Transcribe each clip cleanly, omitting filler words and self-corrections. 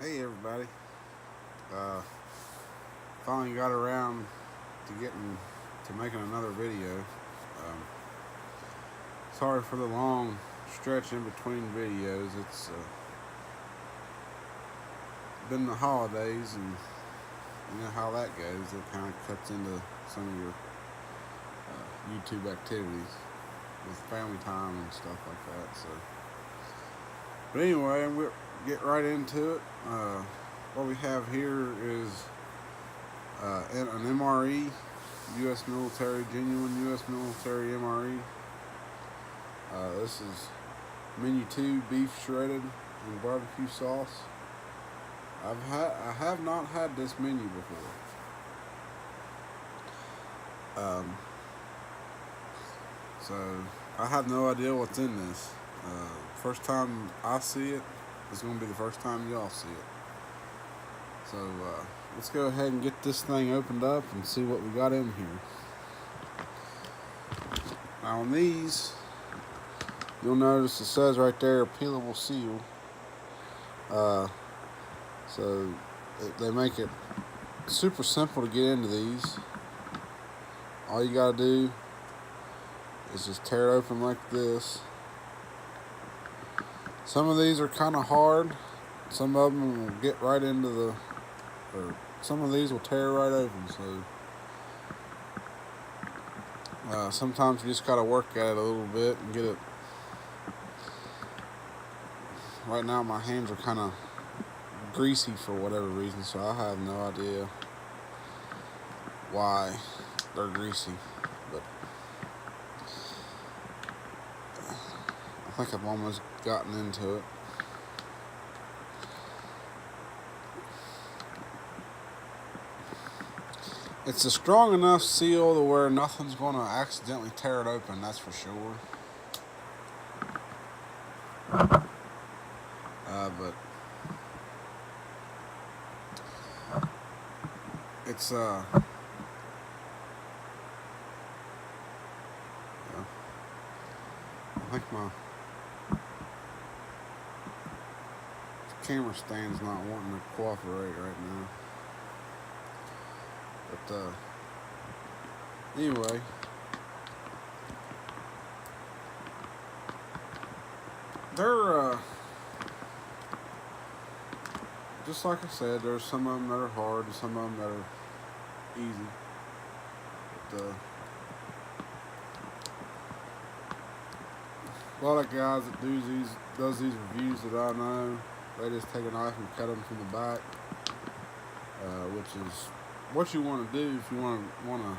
Hey everybody. Uh, Finally got around to getting to making another video. Sorry for the long stretch in between videos. It's been the holidays, and you know how that goes. It kind of cuts into some of your YouTube activities with family time and stuff like that. So, but anyway, we'll get right into it. What we have here is an MRE, U.S. military, genuine U.S. military MRE. This is menu 2 beef shredded in barbecue sauce. I have not had this menu before. So I have no idea what's in this. First time I see it is going to be the first time y'all see it. So let's go ahead and get this thing opened up and see what we got in here. Now on these, you'll notice it says right there, peelable seal. So they make it super simple to get into these. All you gotta do is just tear it open like this. Some of these are kind of hard. Some of them will get right into the, or some of these will tear right open. So sometimes you just gotta work at it a little bit and get it. Right now my hands are kind of greasy for whatever reason, so I have no idea why they're greasy, but I think I've almost gotten into it. It's a strong enough seal to where nothing's going to accidentally tear it open, that's for sure. But it's I think my camera stand's not wanting to cooperate right now. But anyway, they're just like I said, there's some of them that are hard and some of them that are easy. But a lot of guys that does these reviews that I know, they just take a knife and cut them from the back, which is what you want to do if you want to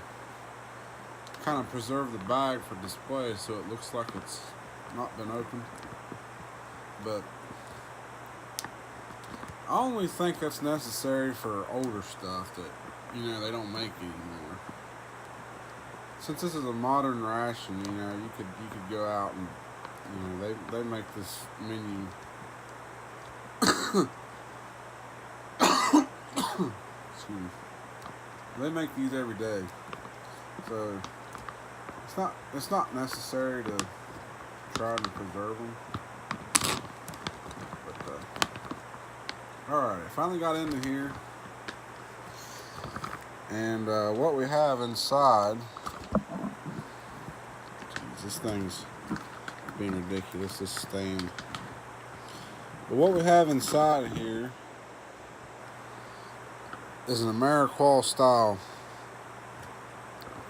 kind of preserve the bag for display, so it looks like it's not been opened. But I only think that's necessary for older stuff that, they don't make anymore. Since this is a modern ration, you could go out and, they make this menu. Excuse me. They make these every day, so it's not necessary to try to preserve them. Alright, I finally got into here, and what we have inside, geez, this thing's being ridiculous, this stand, but what we have inside of here is an AmeriQual style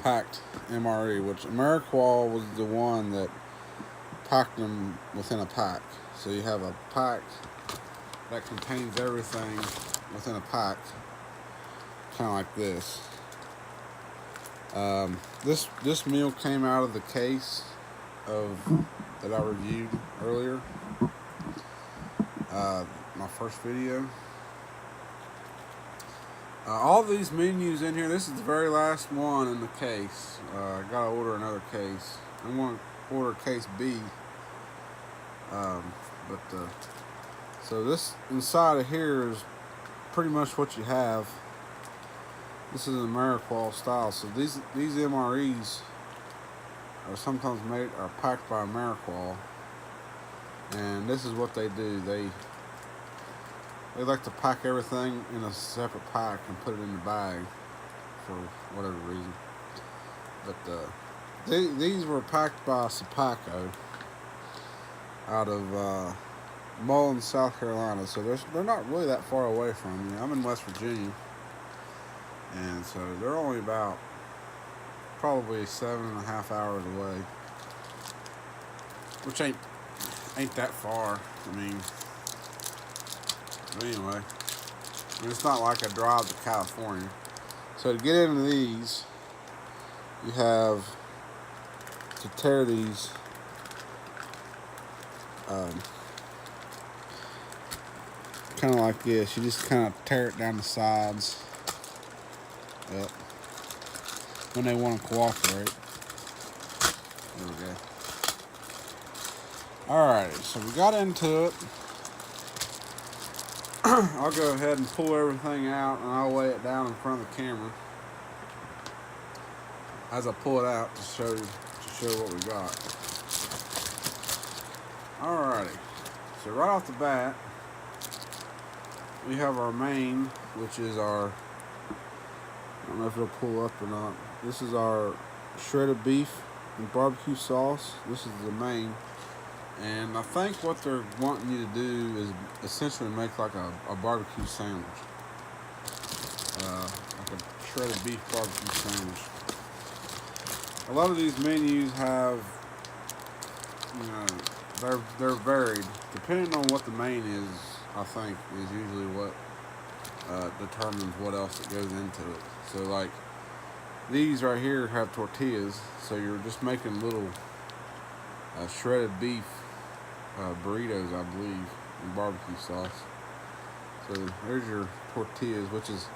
packed MRE, which AmeriQual was the one that packed them within a pack. So you have a pack that contains everything within a pack, kind of like this. This meal came out of the case that I reviewed earlier, my first video. All these menus in here, this is the very last one in the case. I gotta order another case. I want to order case B. So this inside of here is pretty much what you have. This is an AmeriQual style. So these MREs are sometimes packed by AmeriQual, and this is what they do. they like to pack everything in a separate pack and put it in the bag for whatever reason. But these were packed by Sapaco out of Mullins, South Carolina. So they're not really that far away from me. I'm in West Virginia, and so they're only about probably 7.5 hours away, which ain't that far. I mean, but anyway, it's not like I drive to California. So to get into these, you have to tear these kind of like this. You just kind of tear it down the sides. Yep. When they want to cooperate. There we go. Alright, so we got into it. I'll go ahead and pull everything out and I'll lay it down in front of the camera as I pull it out to show what we got. Alrighty, so right off the bat we have our main, which is our, I don't know if it'll pull up or not. This is our shredded beef and barbecue sauce. This is the main. And I think what they're wanting you to do is essentially make like a barbecue sandwich. Like a shredded beef barbecue sandwich. A lot of these menus have, you know, they're varied. Depending on what the main is, I think, is usually what determines what else that goes into it. So like, these right here have tortillas, so you're just making little shredded beef burritos, I believe, and barbecue sauce. So there's your tortillas, which is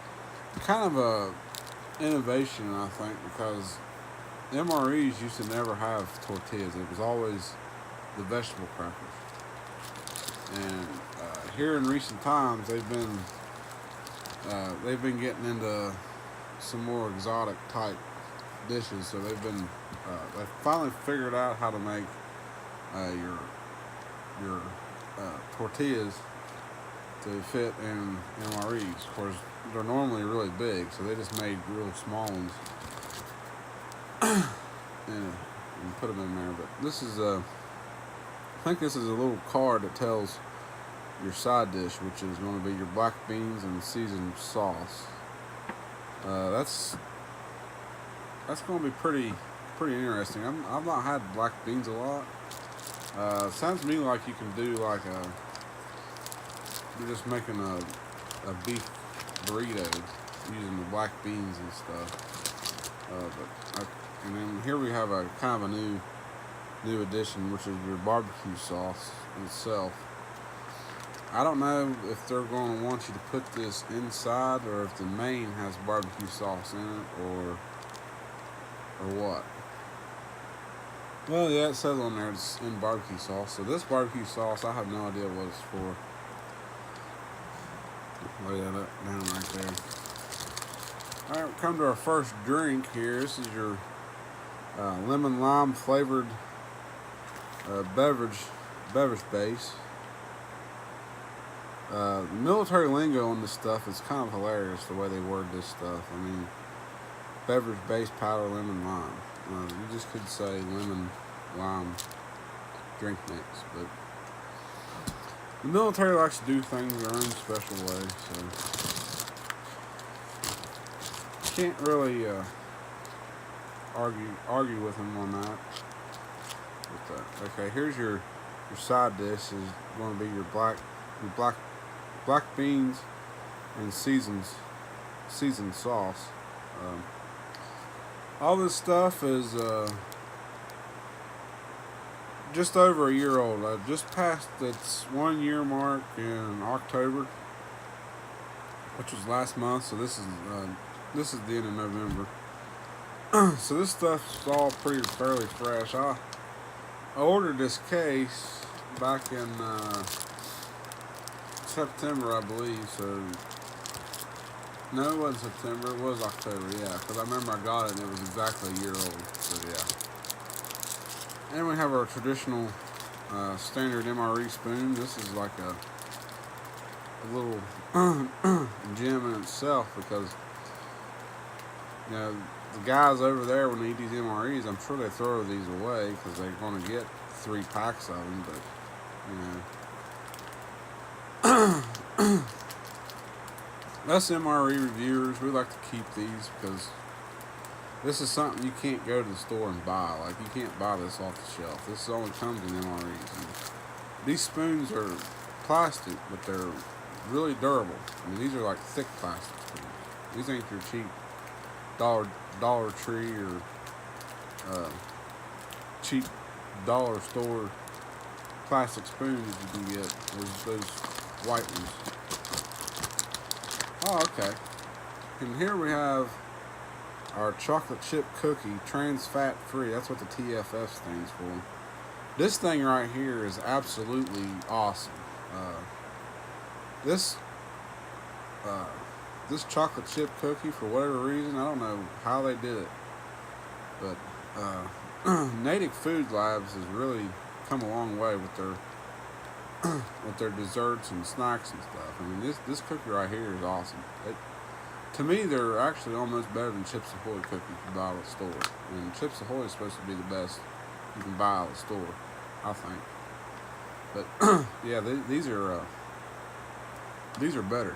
kind of a innovation, I think, because MREs used to never have tortillas. It was always the vegetable crackers. And here in recent times, they've been getting into some more exotic type dishes. So they've finally figured out how to make your tortillas to fit in MREs. Of course, they're normally really big, so they just made real small ones and put them in there. But this is I think this is a little card that tells your side dish, which is going to be your black beans and seasoned sauce. That's going to be pretty interesting. I've not had black beans a lot. Sounds to me like you can do like you're just making a beef burrito using the black beans and stuff. And then here we have a kind of a new addition, which is your barbecue sauce itself. I don't know if they're going to want you to put this inside or if the main has barbecue sauce in it or what. Well, yeah, it says on there it's in barbecue sauce. So this barbecue sauce, I have no idea what it's for. Lay that down right there. Alright, come to our first drink here. This is your lemon lime flavored beverage base. Military lingo on this stuff is kind of hilarious, the way they word this stuff. I mean, beverage base powder lemon lime. You just could say lemon lime drink mix, but the military likes to do things their own special way, so can't really argue with them on that. Okay, here's your side dish. Is going to be your black beans and seasoned sauce. All this stuff is just over a year old. I just passed its 1 year mark in October, which was last month. So this is the end of November. So this stuff's all fairly fresh. I ordered this case back in September, I believe. So no, it wasn't September. It was October. Yeah, because I remember I got it and it was exactly a year old. So yeah. And we have our traditional standard MRE spoon. This is like a little gem in itself, because the guys over there, when they eat these MREs, I'm sure they throw these away because they're going to get 3 packs of them. But us MRE reviewers, we like to keep these because this is something you can't go to the store and buy. Like, you can't buy this off the shelf. This only comes in MREs. And these spoons are plastic, but they're really durable. I mean, these are like thick plastic spoons. These ain't your cheap Dollar Tree or cheap dollar store plastic spoons you can get. Those white ones. Oh, okay. And here we have our chocolate chip cookie, trans fat free. That's what the TFF stands for. This thing right here is absolutely awesome. This chocolate chip cookie, for whatever reason, I don't know how they did it, but Native Food Labs has really come a long way with their desserts and snacks and stuff. I mean, this cookie right here is awesome. To me, they're actually almost better than Chips Ahoy cookies you buy at the store. And Chips Ahoy is supposed to be the best you can buy at the store, I think. But yeah, these are better.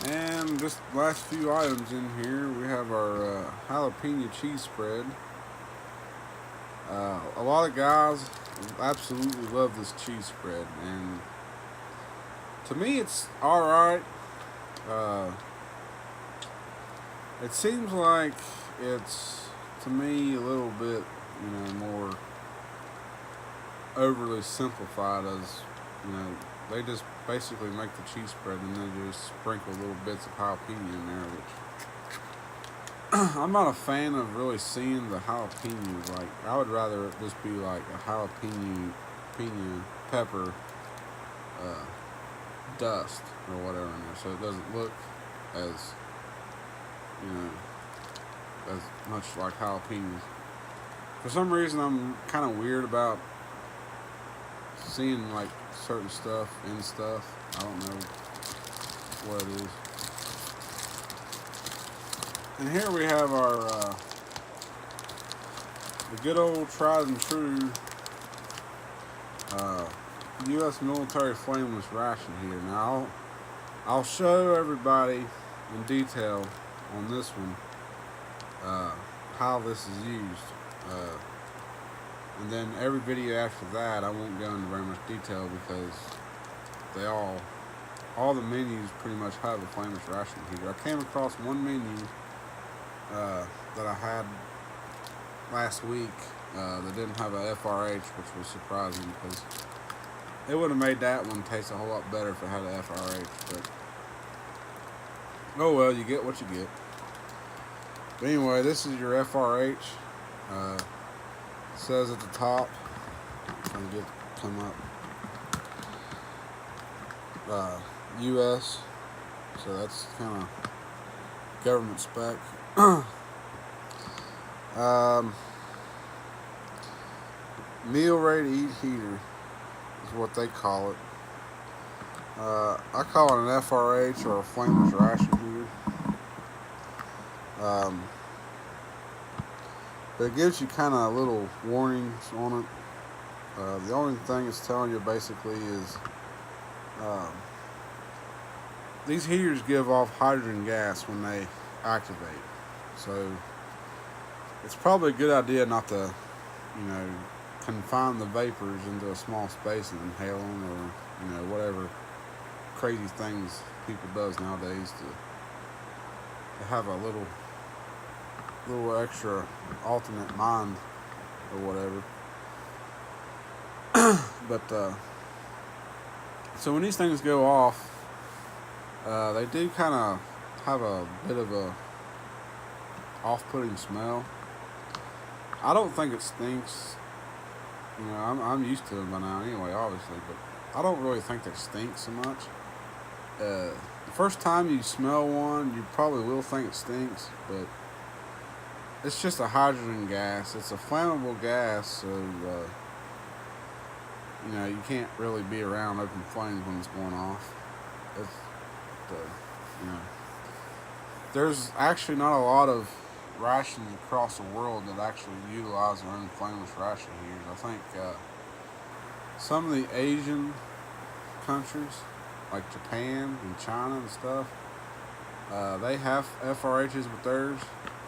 And just last few items in here, we have our jalapeno cheese spread. A lot of guys absolutely love this cheese spread, and to me it's alright. It seems like it's, to me, a little bit, more overly simplified, as, they just basically make the cheese spread and then just sprinkle little bits of jalapeno in there, which I'm not a fan of really seeing the jalapenos. Like, I would rather it just be like a jalapeno pepper dust or whatever in there, so it doesn't look as as much like jalapenos. For some reason, I'm kind of weird about seeing like certain stuff in stuff. I don't know what it is. And here we have our the good old tried and true U.S. military flameless ration here. Now I'll show everybody in detail on this one how this is used. And then every video after that, I won't go into very much detail because they all the menus pretty much have the flameless ration heater. I came across one menu that I had last week that didn't have a FRH, which was surprising because it would have made that one taste a whole lot better if it had a FRH. But oh well, you get what you get. But anyway, this is your FRH. It says at the top, trying to come up, US, so that's kind of government spec. Meal ready to eat heater is what they call it. I call it an FRH, or a flameless ration heater. But it gives you kind of little warnings on it. The only thing it's telling you basically is these heaters give off hydrogen gas when they activate. So it's probably a good idea not to, confine the vapors into a small space and inhale them, or, whatever crazy things people does nowadays to have a little extra alternate mind or whatever. But so when these things go off, they do kind of have a bit of a off-putting smell. I don't think it stinks. I'm used to them by now anyway, obviously, but I don't really think they stink so much. The first time you smell one, you probably will think it stinks, but it's just a hydrogen gas. It's a flammable gas, so you can't really be around open flames when it's going off. It's the, you know, there's actually not a lot of rations across the world that actually utilize their own flameless ration heaters. I think some of the Asian countries, like Japan and China and stuff, they have FRHs with theirs,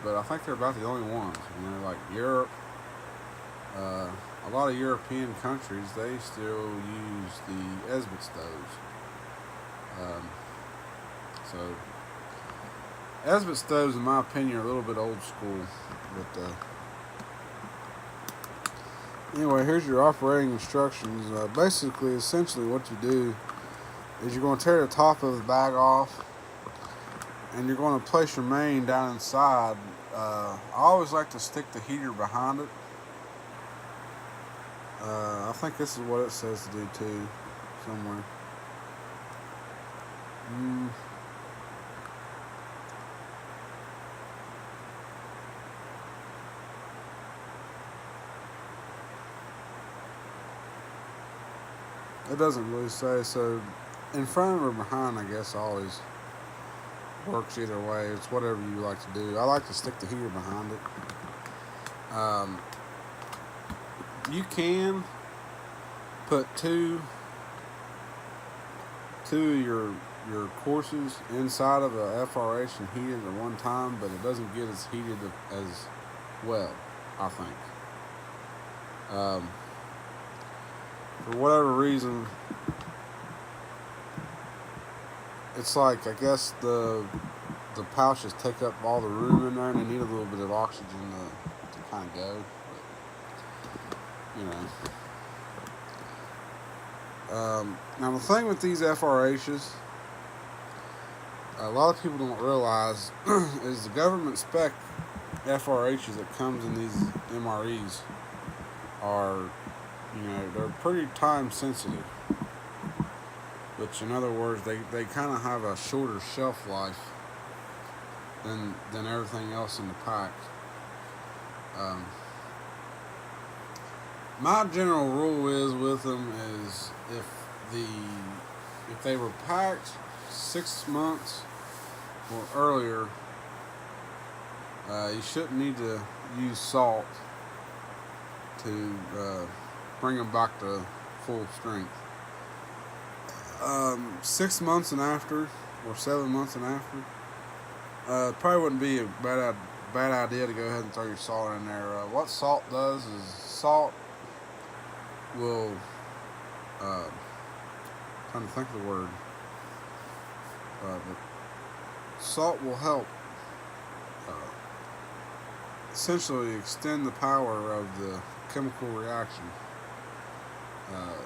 but I think they're about the only ones. Like Europe, a lot of European countries, they still use the Esbit stoves. So Esbit stoves, in my opinion, are a little bit old school. But anyway, here's your operating instructions. Basically, essentially, what you do is you're going to tear the top of the bag off, and you're going to place your main down inside. I always like to stick the heater behind it. I think this is what it says to do too, somewhere. It doesn't really say, so in front or behind, I guess, always works either way. It's whatever you like to do. I like to stick the heater behind it. You can put two of your courses inside of a FRH and heat it at one time, but it doesn't get as heated as well, I think. For whatever reason, it's like, I guess the pouches take up all the room in there, and they need a little bit of oxygen to kind of go. But, now the thing with these FRHs, a lot of people don't realize is the government spec FRHs that comes in these MREs are, they're pretty time sensitive. Which, in other words, they kind of have a shorter shelf life than everything else in the pack. My general rule is with them is if they were packed 6 months or earlier, you shouldn't need to use salt to bring them back to full strength. 6 months and after, or 7 months and after, probably wouldn't be a bad idea to go ahead and throw your salt in there. What salt does is salt will, trying to think of the word, but salt will help essentially extend the power of the chemical reaction.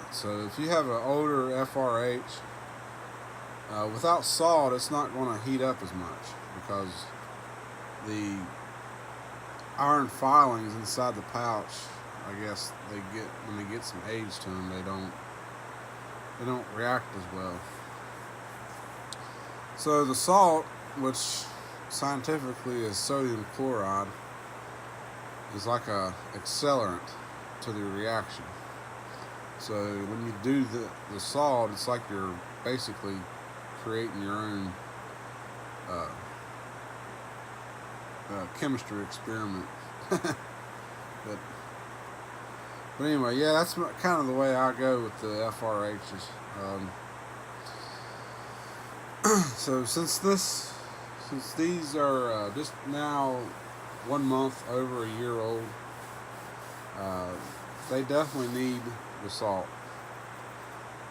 So if you have an older FRH, without salt, it's not going to heat up as much because the iron filings inside the pouch, I guess when they get some age to them, they don't react as well. So the salt, which scientifically is sodium chloride, is like a accelerant to the reaction. So when you do the salt, it's like you're basically creating your own chemistry experiment. but anyway, yeah, that's kind of the way I go with the FRHs. So since these are just now 1 month over a year old, they definitely need the salt.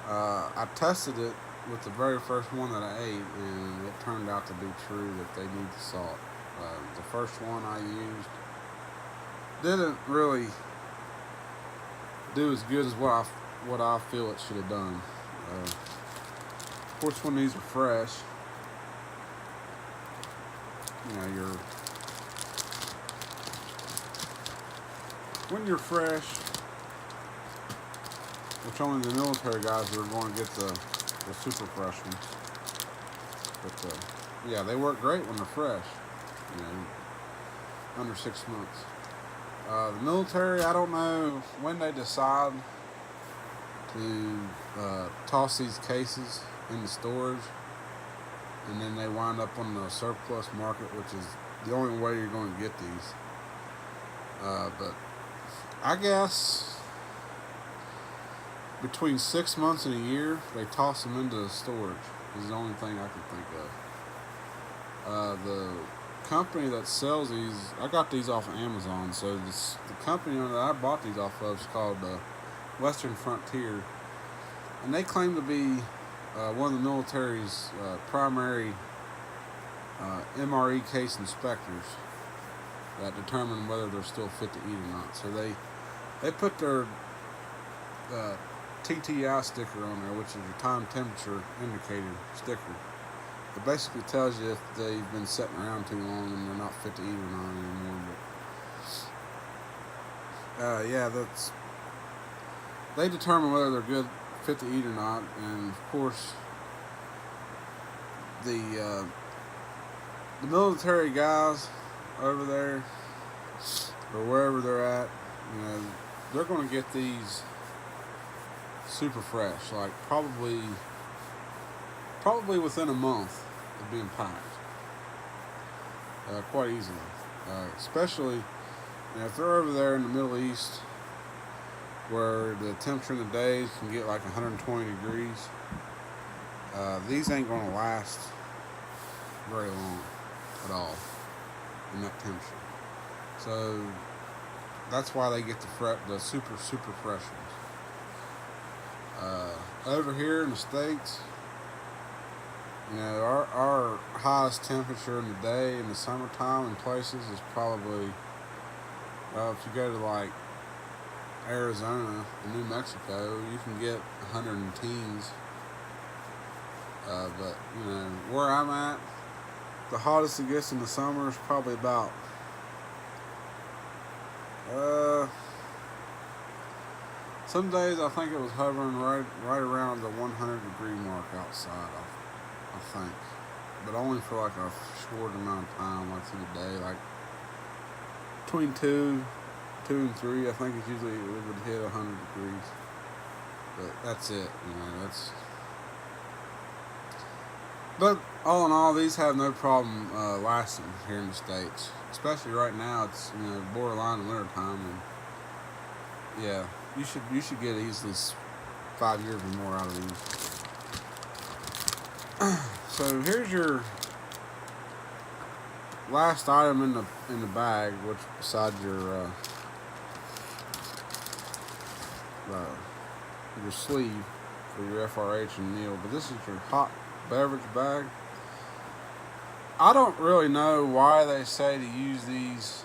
I tested it with the very first one that I ate, and it turned out to be true that they need the salt. The first one I used didn't really do as good as what I feel it should have done. Of course, when these are fresh, when you're fresh, which only the military guys are going to get the super fresh ones. But yeah, they work great when they're fresh. Under 6 months. The military, I don't know when they decide to toss these cases into storage, and then they wind up on the surplus market, which is the only way you're going to get these. But I guess between 6 months and a year, they toss them into storage. Is the only thing I can think of. The company that sells these, I got these off of Amazon. So the company that I bought these off of is called Western Frontier, and they claim to be one of the military's primary MRE case inspectors that determine whether they're still fit to eat or not. So they put their TTI sticker on there, which is your time temperature indicator sticker. It basically tells you if they've been sitting around too long and they're not fit to eat or not anymore. But yeah, they determine whether they're good, fit to eat or not. And of course, the military guys over there or wherever they're at, they're going to get these super fresh, like probably within a month of being packed, quite easily. Especially if they're over there in the Middle East, where the temperature in the days can get like 120 degrees. These ain't going to last very long at all in that temperature. So that's why they get the super fresh ones. Over here in the States, our highest temperature in the day in the summertime in places is probably, if you go to like Arizona and New Mexico, you can get 100 in teens. But where I'm at, the hottest it gets in the summer is probably about some days I think it was hovering right around the 100 degree mark outside, I think, but only for like a short amount of time, like through the day, like between 2 and 3. I think it's usually it would hit 100 degrees, but that's it. But all in all, these have no problem lasting here in the States, especially right now. It's borderline winter time, and yeah, you should get easily 5 years or more out of these. So here's your last item in the bag, which besides your sleeve for your FRH and meal, but this is your hot beverage bag. I don't really know why they say to use these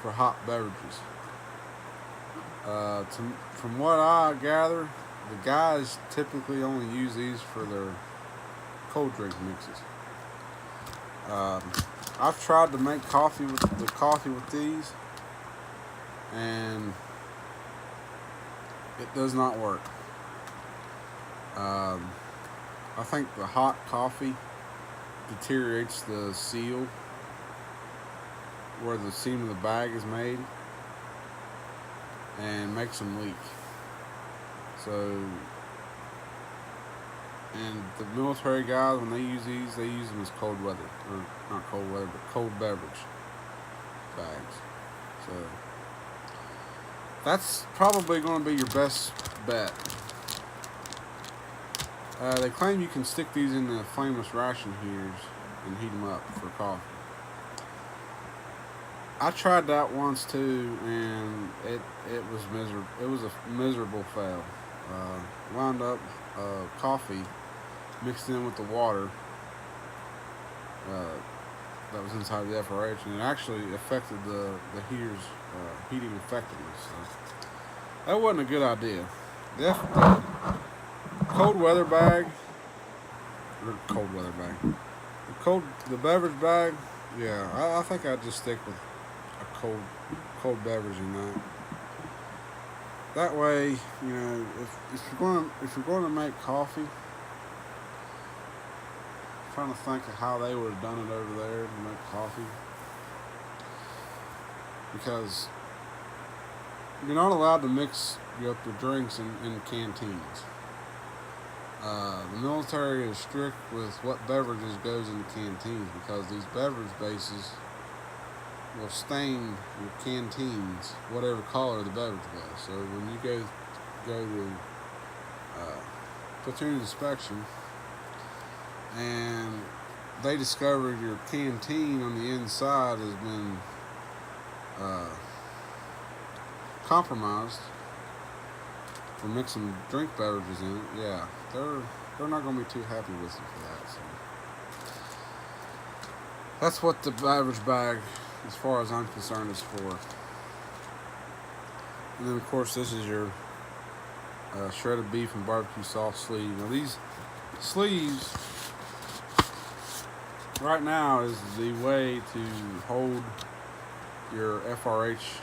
for hot beverages. From what I gather, the guys typically only use these for their cold drink mixes. I've tried to make coffee with these, and it does not work. I think the hot coffee deteriorates the seal where the seam of the bag is made and makes them leak. So, and the military guys, when they use these, they use them as cold weather, or not cold weather, but cold beverage bags. So that's probably going to be your best bet. They claim you can stick these in the flameless ration heaters and heat them up for coffee. I tried that once too, and it was miserable. It was a miserable fail. Wound up coffee mixed in with the water that was inside the FRH, and it actually affected the heater's heating effectiveness. So that wasn't a good idea. The the beverage bag, yeah, I think I'd just stick with a cold beverage in that. That way, if you're going to make coffee, I'm trying to think of how they would have done it over there to make coffee, because you're not allowed to mix up your drinks in canteens. The military is strict with what beverages goes in the canteens because these beverage bases will stain your canteens whatever color the beverage was. So when you go to platoon inspection and they discover your canteen on the inside has been compromised for mixing drink beverages in it, yeah, they're not going to be too happy with you for that. So that's what the beverage bag, as far as I'm concerned, is for. And then of course this is your shredded beef and barbecue sauce sleeve. Now these sleeves right now is the way to hold your FRH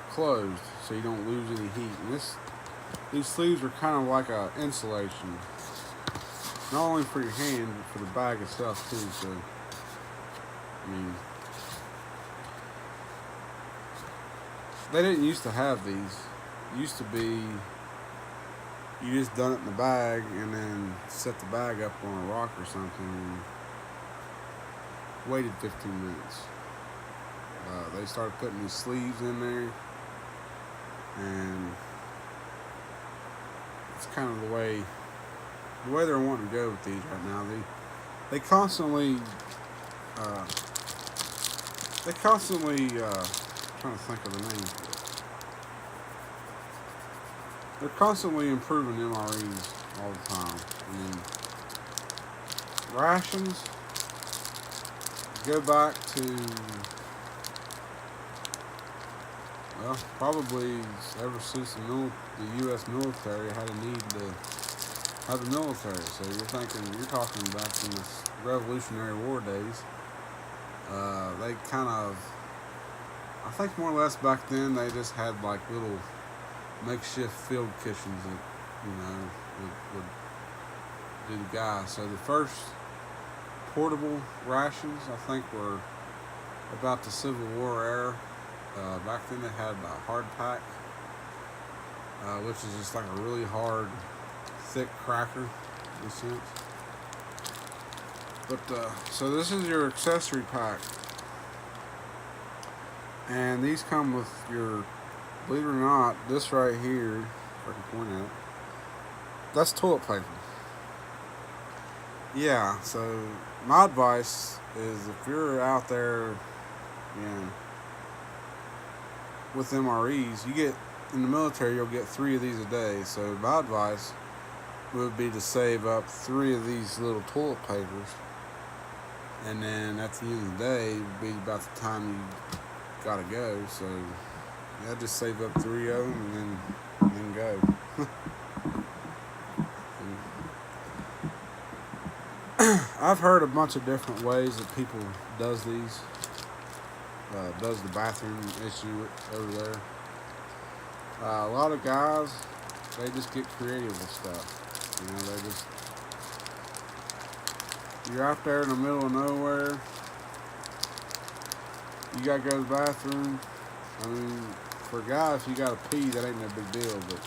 closed so you don't lose any heat. And these sleeves are kind of like a insulation, not only for your hand but for the bag itself too. So I mean, they didn't used to have these. It used to be you just done it in the bag and then set the bag up on a rock or something and waited 15 minutes. They started putting these sleeves in there, and it's kind of the way they're wanting to go with these right now. They constantly trying to think of the name for it. They're constantly improving MREs all the time. I mean, rations go back to, well, probably ever since the U.S. military had a need to have the military. So you're talking back in the Revolutionary War days. They kind of, I think more or less back then they just had like little makeshift field kitchens that, would do the guys. So the first portable rations, I think, were about the Civil War era. Back then they had a hard pack, which is just like a really hard, thick cracker, in a sense. But so this is your accessory pack, and these come with your, believe it or not, this right here, if I can point out, that's toilet paper. Yeah, so my advice is if you're out there, with MREs, you get, in the military, you'll get 3 of these a day. So my advice would be to save up 3 of these little toilet papers, and then at the end of the day, it would be about the time you gotta go. So yeah, just save up 3 of them and then go. I've heard a bunch of different ways that people does these. Does the bathroom issue over there. A lot of guys, they just get creative with stuff. You're out there in the middle of nowhere. You gotta go to the bathroom. I mean, for guys, if you gotta pee, that ain't no big deal. But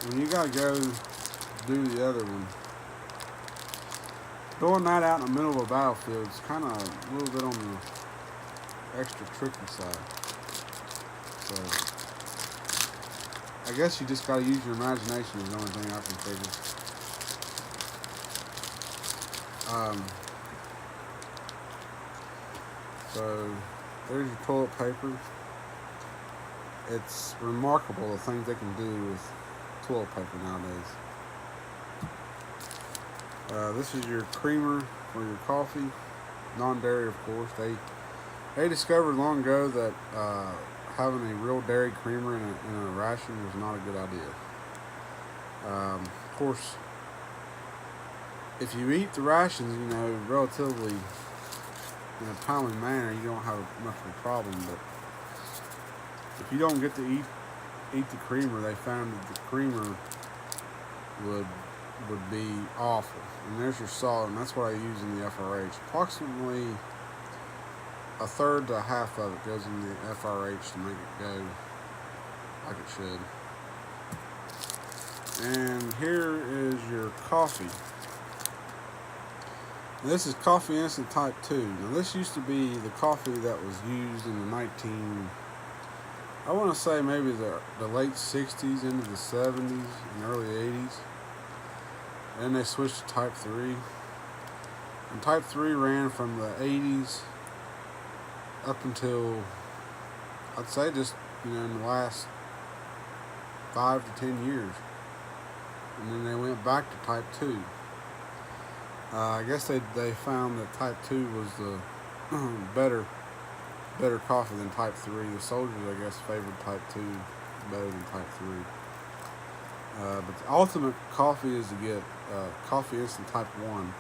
when you gotta go do the other one, doing that out in the middle of a battlefield is kind of a little bit on the extra tricky side. So I guess you just gotta use your imagination is the only thing I can figure. So there's your toilet paper. It's remarkable the things they can do with toilet paper nowadays. This is your creamer for your coffee, non-dairy, of course. They discovered long ago that having a real dairy creamer in a ration was not a good idea. Of course, if you eat the rations, relatively in a timely manner, you don't have much of a problem. But if you don't get to eat the creamer, they found that the creamer would be awful. And there's your salt, and that's what I use in the FRH. Approximately a third to a half of it goes in the FRH to make it go like it should. And here is your coffee. Now, this is coffee instant type 2. Now this used to be the coffee that was used in the I want to say maybe the late 60s into the 70s and early 80s. Then they switched to type 3. And type 3 ran from the 80s up until, I'd say just, in the last 5 to 10 years. And then they went back to type 2. I guess they found that type 2 was the better coffee than type 3. The soldiers, I guess, favored type 2 better than type 3. But the ultimate coffee is to get coffee instant type 1.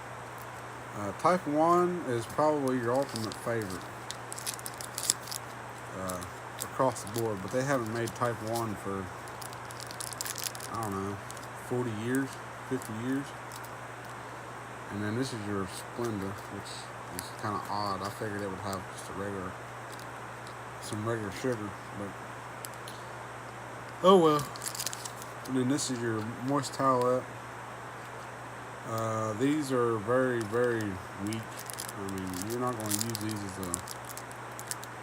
Type 1 is probably your ultimate favorite across the board, but they haven't made type 1 for, I don't know, 40 years, 50 years. And then this is your Splenda, which is kind of odd. I figured it would have just some regular sugar, but oh well. And then this is your moist towelette. These are very, very weak. I mean, you're not going to use these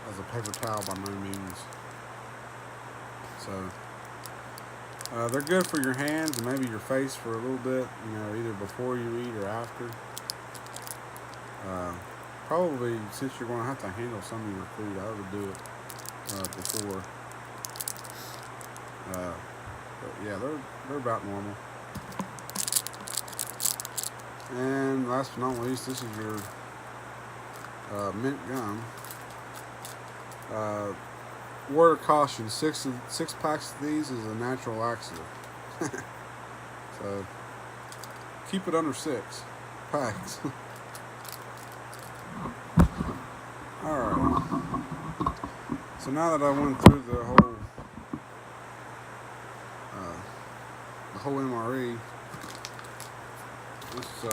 as a paper towel by no means. So they're good for your hands and maybe your face for a little bit, either before you eat or after. Probably, since you're going to have to handle some of your food, I would do it before. But yeah, they're about normal. And last but not least, this is your mint gum. Word of caution: six packs of these is a natural laxative. So keep it under 6 packs. All right. So now that I went through the whole MRE, let's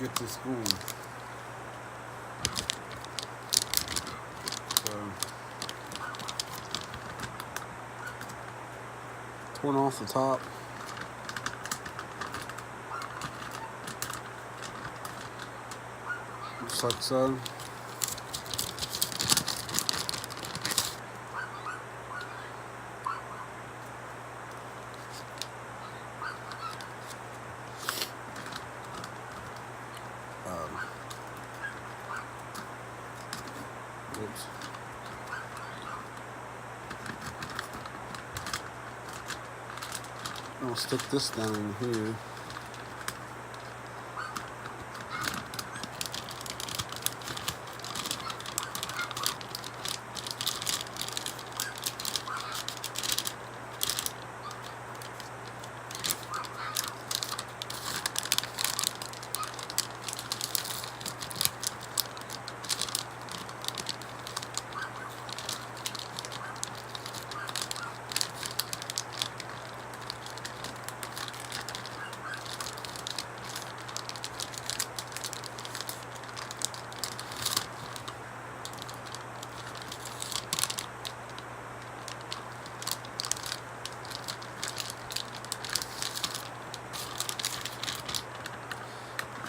get this going. So torn off the top. Just like so. Oops. I'll stick this down in here.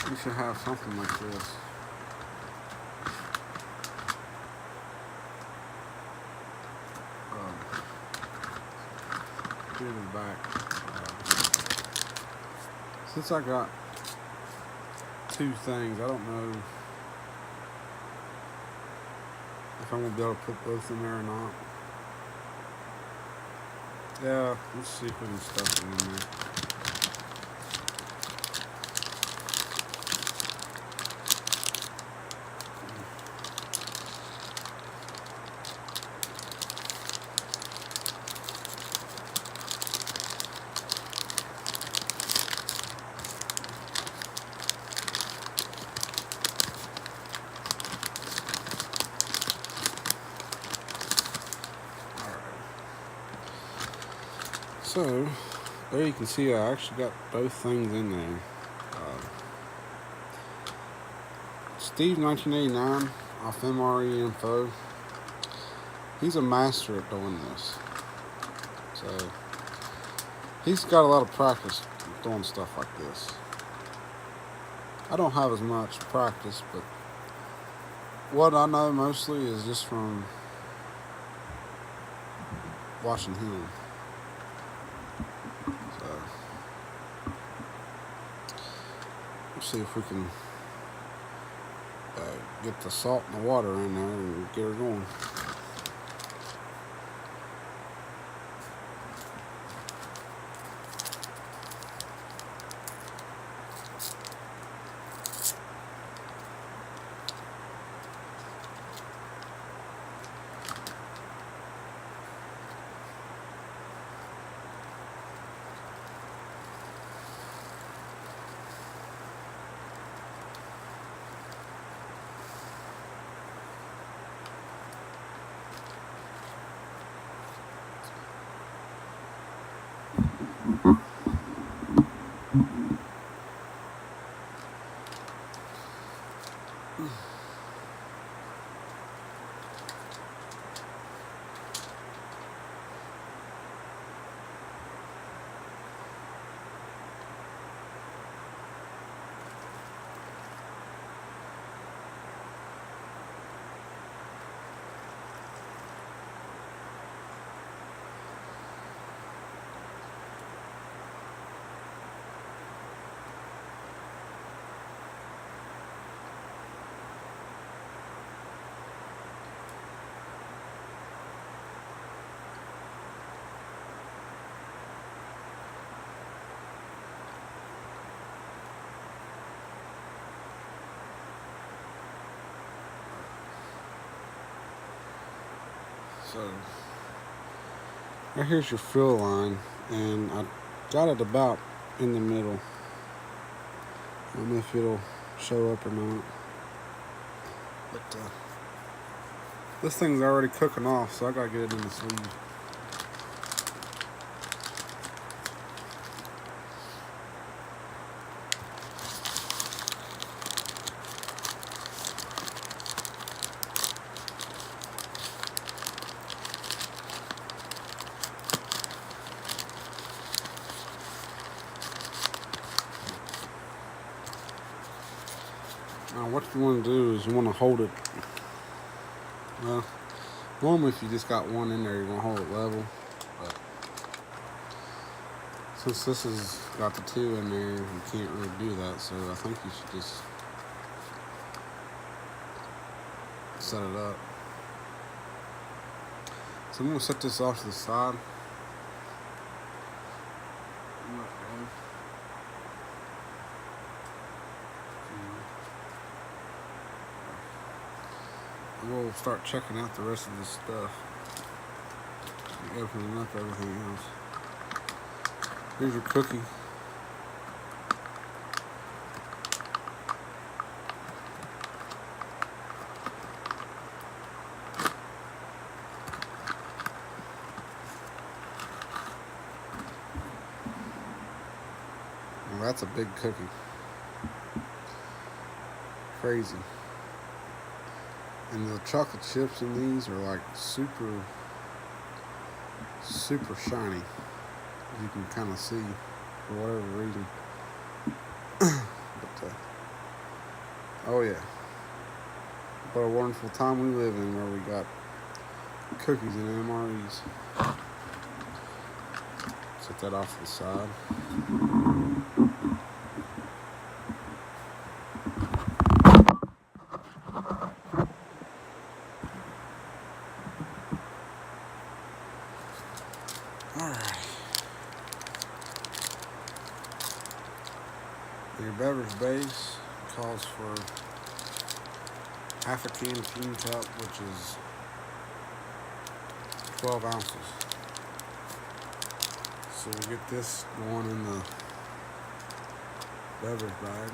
You should have something like this. Here in the back. Since I got 2 things, I don't know if I'm going to be able to put both in there or not. Yeah, let's see if we can stuff it in there. So, there you can see I actually got both things in there. Steve 1989 off MRE Info. He's a master at doing this. So, he's got a lot of practice doing stuff like this. I don't have as much practice, but what I know mostly is just from watching him. So, let's see if we can get the salt and the water in there and get her going. So, right here's your fill line, and I got it about in the middle. I don't know if it'll show up or not, but this thing's already cooking off, so I gotta get it in the sleeve. Now what you want to do is you want to hold it, well, normally if you just got one in there, you're going to hold it level, but since this has got the two in there, you can't really do that, so I think you should just set it up. So I'm going to set this off to the side. We'll start checking out the rest of this stuff. Opening up everything else. Here's your cookie. Well, that's a big cookie. Crazy. And the chocolate chips in these are like super shiny. You can kind of see for whatever reason. But oh yeah, what a wonderful time we live in where we got cookies and MREs. Set that off to the side. Alright. Your beverage base calls for half a can fume cup, which is 12 ounces. So we'll get this going in the beverage bag.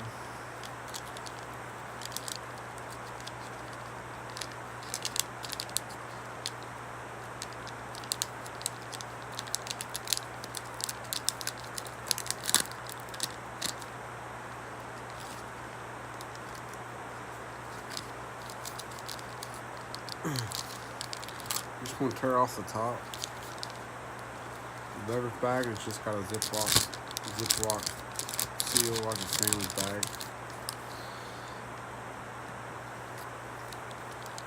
just want to tear off the top. The beverage bag is just got a Ziploc seal like a sandwich bag.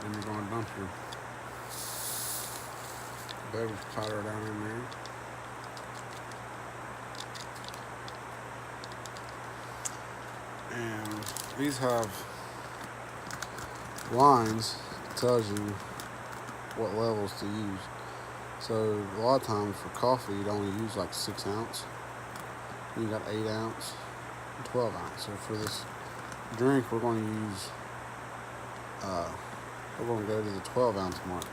Then you're going to dump your beverage powder down in there. And these have lines that tells you what levels to use. So a lot of times for coffee, you'd only use like 6 ounce. You got 8 ounce, 12 ounce. So for this drink, we're going to use, we're going to go to the 12 ounce mark.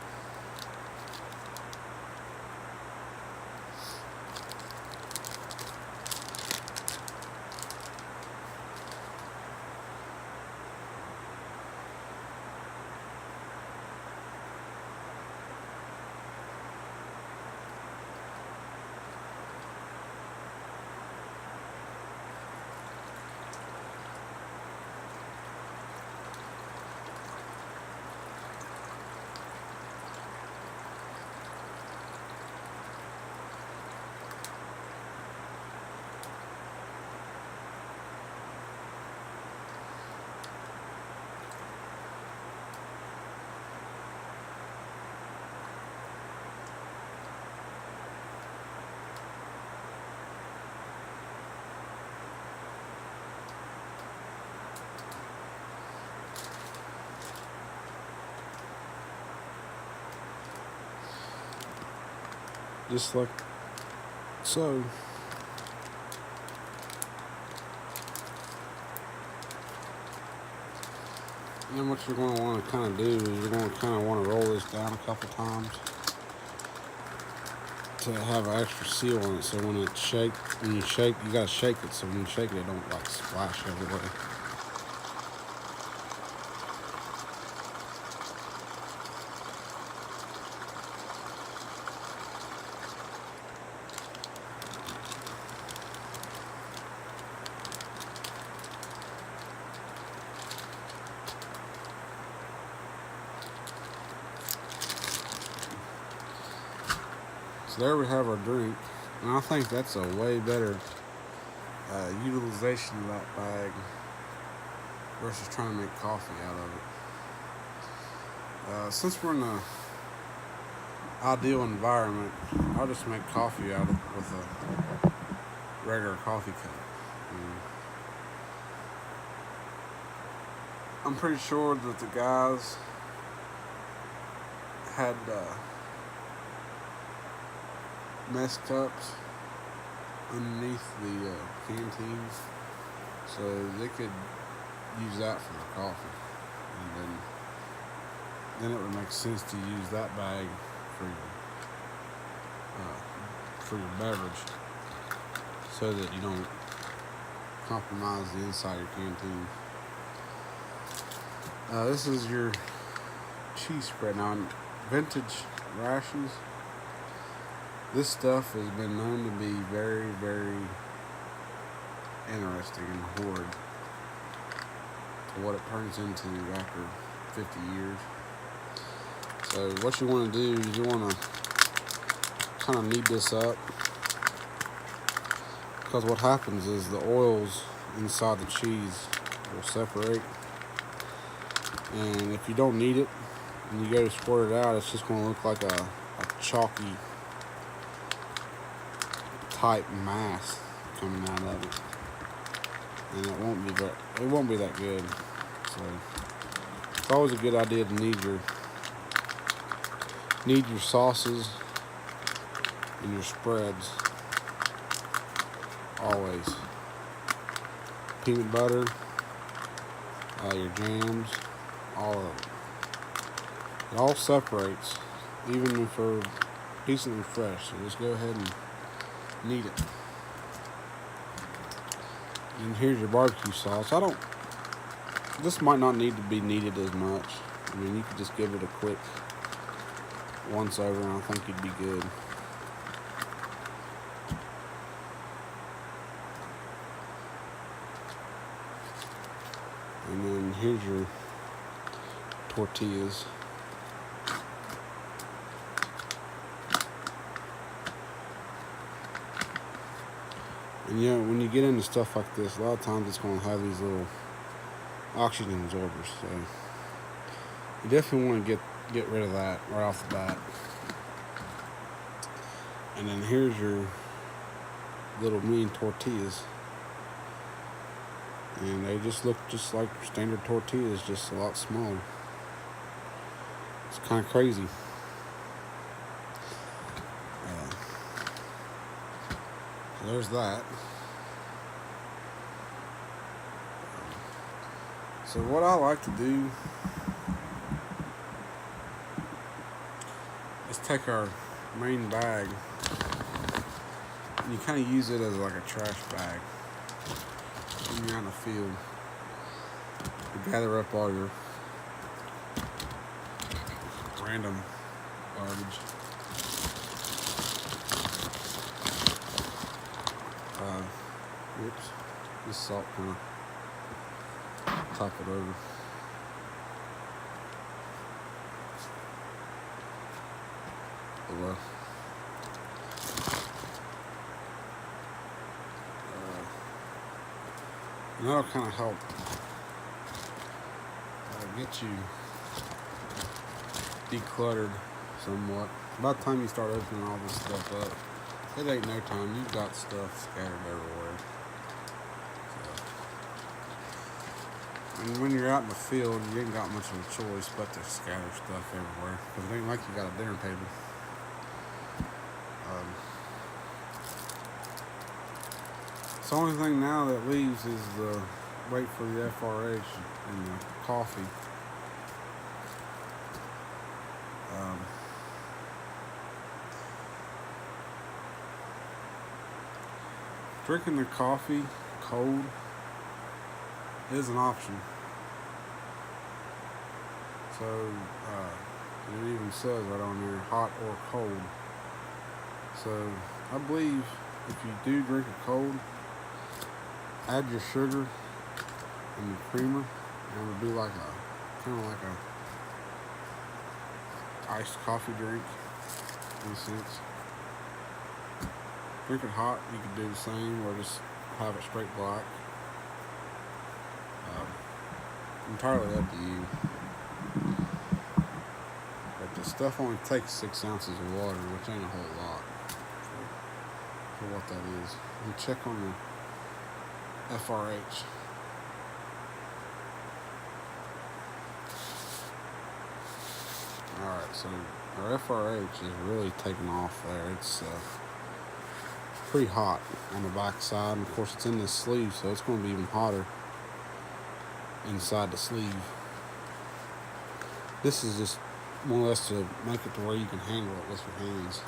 Just like so. And then what you're going to want to kind of do is you're going to kind of want to roll this down a couple times to have an extra seal on it. So when it shake, when you shake, you gotta shake it. So when you shake it, it don't like splash everywhere. So there we have our drink, and I think that's a way better utilization of that bag versus trying to make coffee out of it. Since we're in an ideal environment, I'll just make coffee out of it with a regular coffee cup. I'm pretty sure that the guys had mess cups underneath the canteens, so they could use that for the coffee, and then it would make sense to use that bag for your beverage, so that you don't compromise the inside of your canteen. This is your cheese spread. Now, in vintage rations, this stuff has been known to be very, very interesting and horrid to what it turns into after 50 years. So what you want to do is you want to kind of knead this up, because what happens is the oils inside the cheese will separate, and if you don't knead it and you go to squirt it out, it's just going to look like a chalky type mass coming out of it, and it won't be that good. So it's always a good idea to knead your sauces and your spreads. Always peanut butter, your jams, all of it. It all separates, even if they're decently fresh. So just go ahead and knead it. And here's your barbecue sauce. This might not need to be kneaded as much. I mean, you could just give it a quick once over and I think you'd be good. And then here's your tortillas. And you know, when you get into stuff like this, a lot of times it's going to have these little oxygen absorbers. So you definitely want to get rid of that right off the bat. And then here's your little mean tortillas. And they just look just like standard tortillas, just a lot smaller. It's kind of crazy. So there's that. So what I like to do is take our main bag and you kind of use it as like a trash bag when you're out in the field. You gather up all your random garbage. Whoops, this salt kind of top it over. Oh well. And that'll kind of help get you decluttered somewhat. By the time you start opening all this stuff up, it ain't no time. You've got stuff scattered everywhere. So, and when you're out in the field, you ain't got much of a choice but to scatter stuff everywhere. Because it ain't like you got a dinner table. So the only thing now that leaves is the wait for the FRH and the coffee. Drinking the coffee cold is an option. So it even says right on there, hot or cold. So I believe if you do drink it cold, add your sugar and your creamer, and it'll be like a kind of like a iced coffee drink in a sense. Drink it hot, you can do the same, or just have it straight black. Entirely up to you. But the stuff only takes 6 ounces of water, which ain't a whole lot for what that is. You check on the FRH. Alright, so our FRH is really taking off there. It's pretty hot on the back side, and of course it's in this sleeve, so it's going to be even hotter inside the sleeve. This is just more or less to make it to where you can handle it with your hands.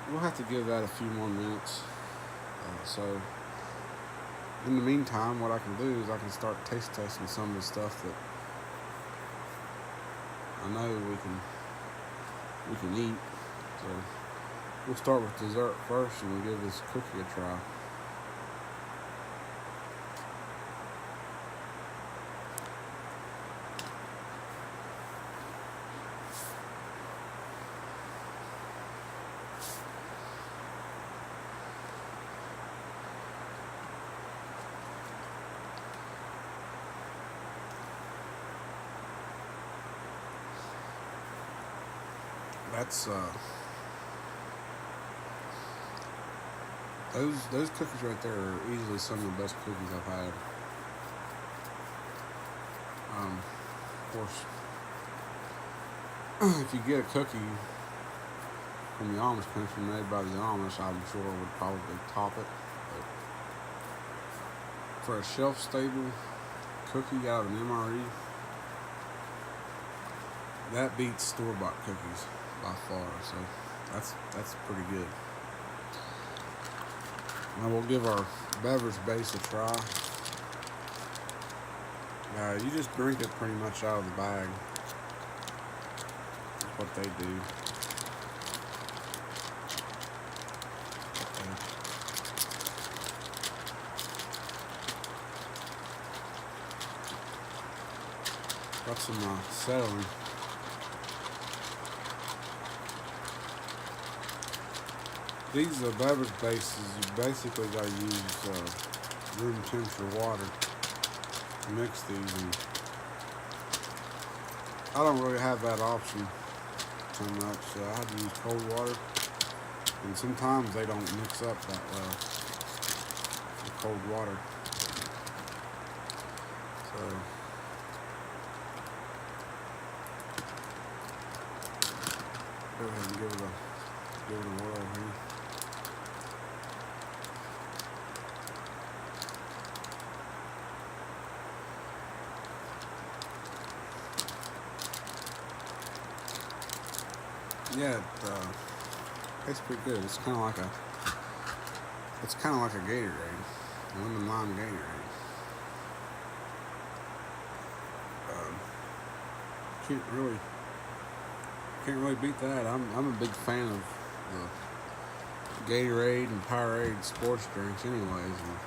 We'll have to give that a few more minutes. So in the meantime, what I can do is I can start taste testing some of the stuff that I know we can eat. So we'll start with dessert first and we'll give this cookie a try. That's those cookies right there are easily some of the best cookies I've had. Of course, if you get a cookie from the Amish country made by the Amish, I'm sure it would probably top it. But for a shelf-stable cookie out of an MRE, that beats store-bought cookies by far. So that's pretty good. Now we'll give our beverage base a try. You just drink it pretty much out of the bag. That's what they do. Got some celery. These beverage bases, you basically got to use room temperature water to mix these, and I don't really have that option so much. I have to use cold water, and sometimes they don't mix up that well with cold water. So go ahead and give it a whirl here. Yeah, it tastes pretty good. It's kind of like a Gatorade, a lemon lime Gatorade. Um, can't really beat that. I'm a big fan of the Gatorade and Powerade sports drinks, anyways. And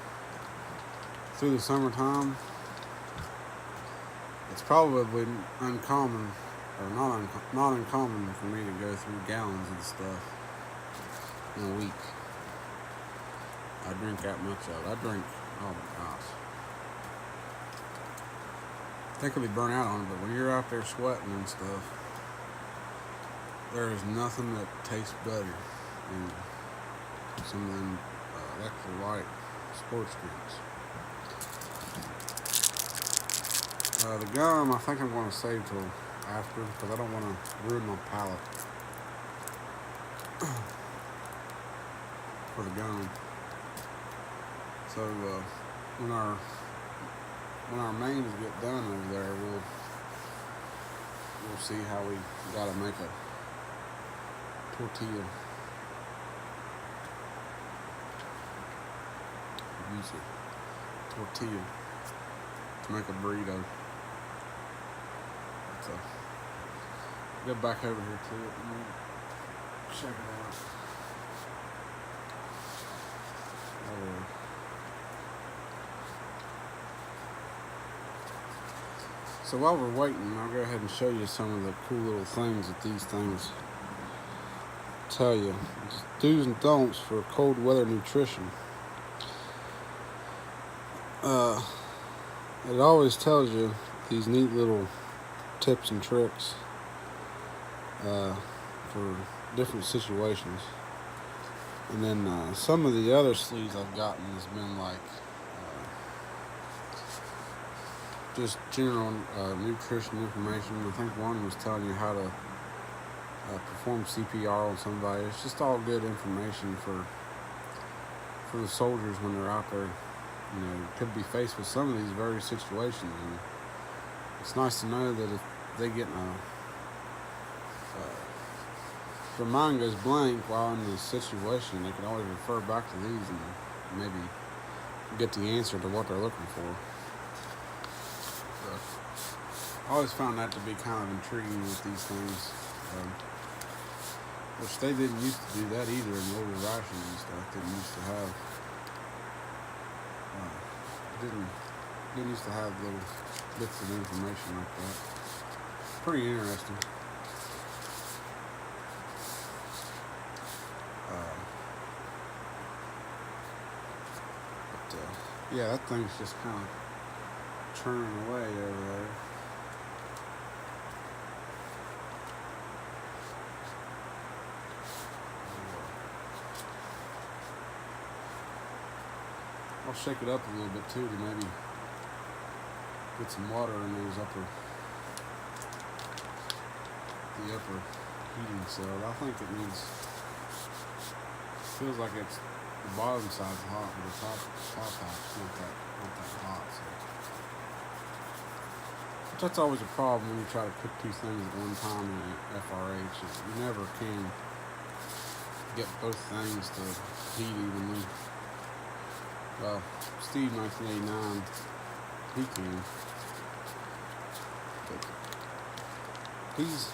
through the summertime, it's probably uncommon, or not uncommon for me to go through gallons of stuff in a week. I drink that much of it. Oh my gosh. I think I'll be burnt out on it, but when you're out there sweating and stuff, there is nothing that tastes better than some of them electrolyte sports drinks. The gum, I think I'm going to save till after, because I don't want to ruin my palate for the gum. So when our mains get done over there, we'll see how we got to make a tortilla. Use a tortilla to make a burrito. So get back over here to it and check it out. So while we're waiting, I'll go ahead and show you some of the cool little things that these things tell you. Just do's and don'ts for cold weather nutrition. It always tells you these neat little tips and tricks for different situations. And then some of the other sleeves I've gotten has been like just general nutrition information. I think one was telling you how to perform CPR on somebody. It's just all good information for the soldiers when they're out there. You know, could be faced with some of these very situations, and it's nice to know that if they get if their mind goes blank while in this situation, they can always refer back to these and maybe get the answer to what they're looking for. So, I always found that to be kind of intriguing with these things, which they didn't used to do that either in the older rations and stuff. Didn't used to have little bits of information like that. Pretty interesting. Yeah, that thing's just kind of churning away over there. I'll shake it up a little bit too to maybe get some water in those upper heating cell. I think it needs, feels like it's the bottom side's hot, but the top half's not that hot. So. But that's always a problem when you try to cook two things at one time in an FRH. You never can get both things to heat evenly. Well, Steve 1989, he can. But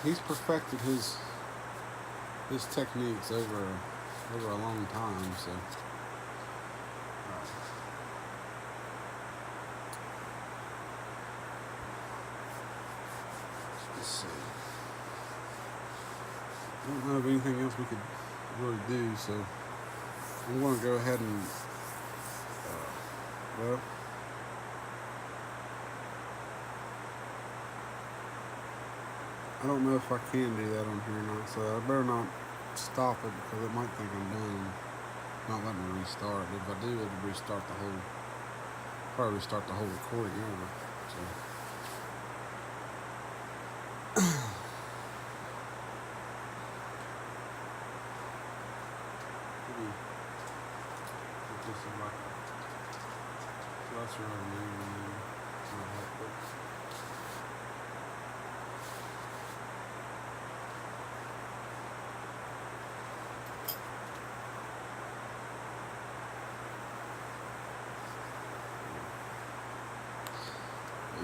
he's perfected his techniques over a long time, so let's see. I don't know of anything else we could really do, so I'm going to go ahead and, well, I don't know if I can do that on here or not, so I better not stop it because it might think I'm done and not let me restart. If I do, it'll probably restart the whole recording over. So. Put this in my cluster over there and then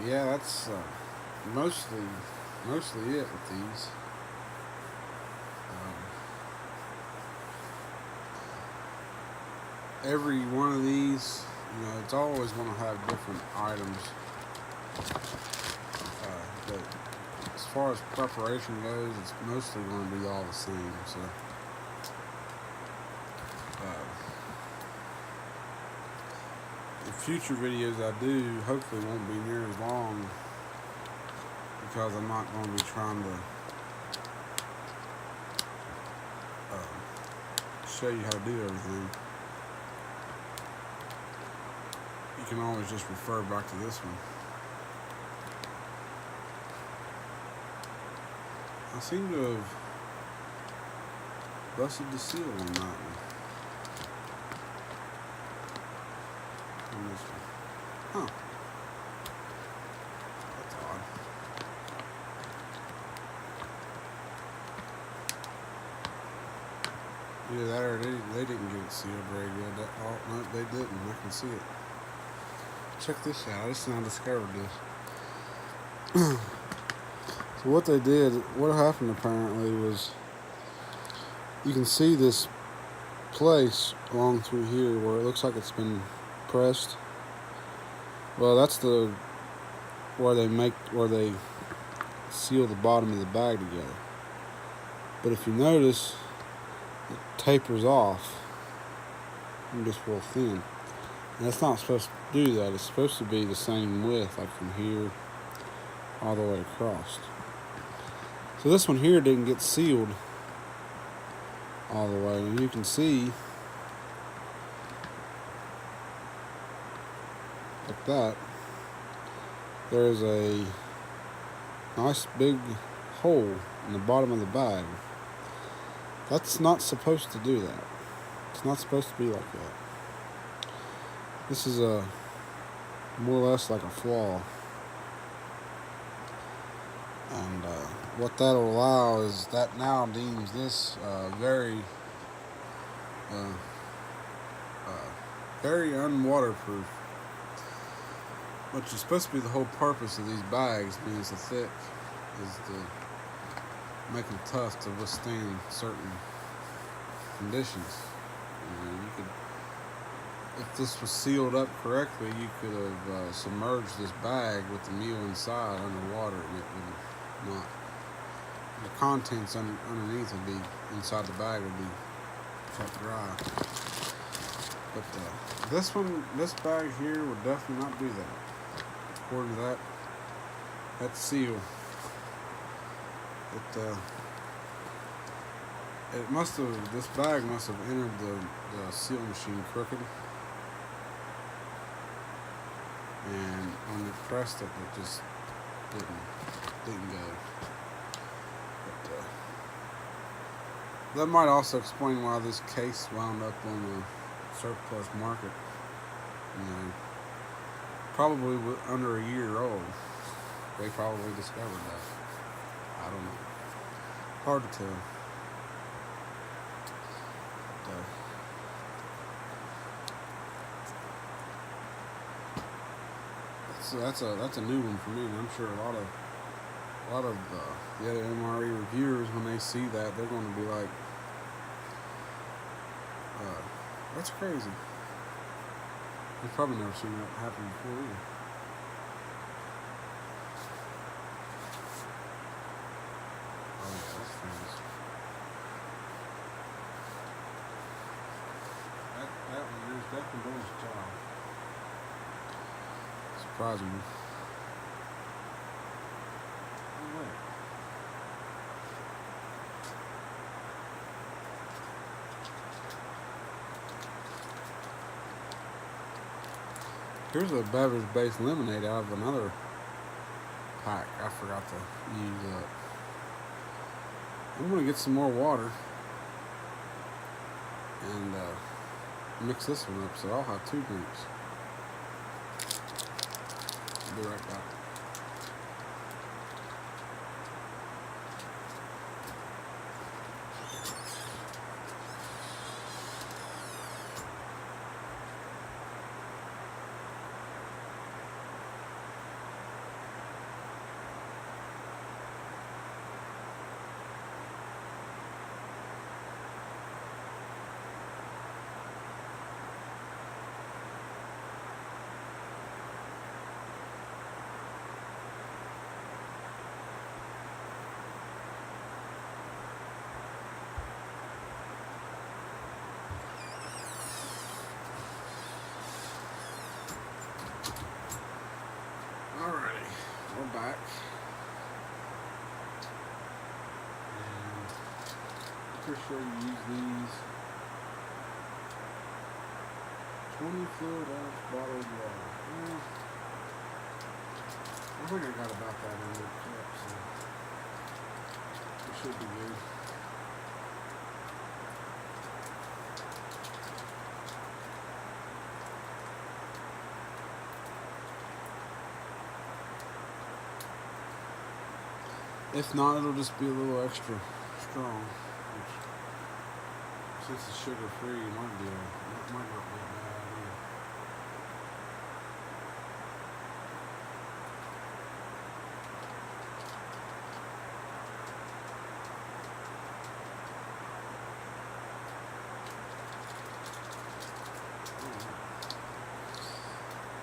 yeah, that's mostly it with these. Every one of these, it's always going to have different items. But as far as preparation goes, it's mostly going to be all the same. So. The future videos I do hopefully won't be near as long because I'm not going to be trying to show you how to do everything. You can always just refer back to this one. I seem to have busted the seal on that one. This one. Huh. That's odd. Either that or they didn't get it sealed very good. No, they didn't. I can see it. Check this out. I just now discovered this. So what they did, what happened apparently was, you can see this place along through here where it looks like it's been pressed. Well, that's where they seal the bottom of the bag together. But if you notice, it tapers off and gets real thin. And that's not supposed to do that. It's supposed to be the same width, like from here all the way across. So this one here didn't get sealed all the way, and you can see like that there's a nice big hole in the bottom of the bag. That's not supposed to do that. It's not supposed to be like that. This is more or less like a flaw. And what that'll allow is that now deems this very unwaterproof, which is supposed to be the whole purpose of these bags, being so thick, is to make them tough to withstand certain conditions. If this was sealed up correctly, you could have submerged this bag with the meal inside underwater, and it would not. The contents underneath would be inside the bag would be kept dry. But this bag here would definitely not do that. According to that seal, this bag must have entered the seal machine crooked, and when it pressed it, it just didn't go. But that might also explain why this case wound up on the surplus market. Probably under a year old. They probably discovered that. I don't know. Hard to tell. So that's a new one for me, and I'm sure a lot of the other MRE reviewers, when they see that, they're going to be like, that's crazy. They've probably never seen that happen before either. Oh yeah, that's famous. surprising me. Here's a beverage-based lemonade out of another pack I forgot to use up. I'm going to get some more water and mix this one up so I'll have 2 drinks. I'll be right back. Alrighty, we're back. And I'm pretty sure you use these 20 fluid ounce bottled water. Yeah. I think I got about that in the cup, so it should be good. If not, it'll just be a little extra strong, which, since it's sugar free, it might not be a bad idea.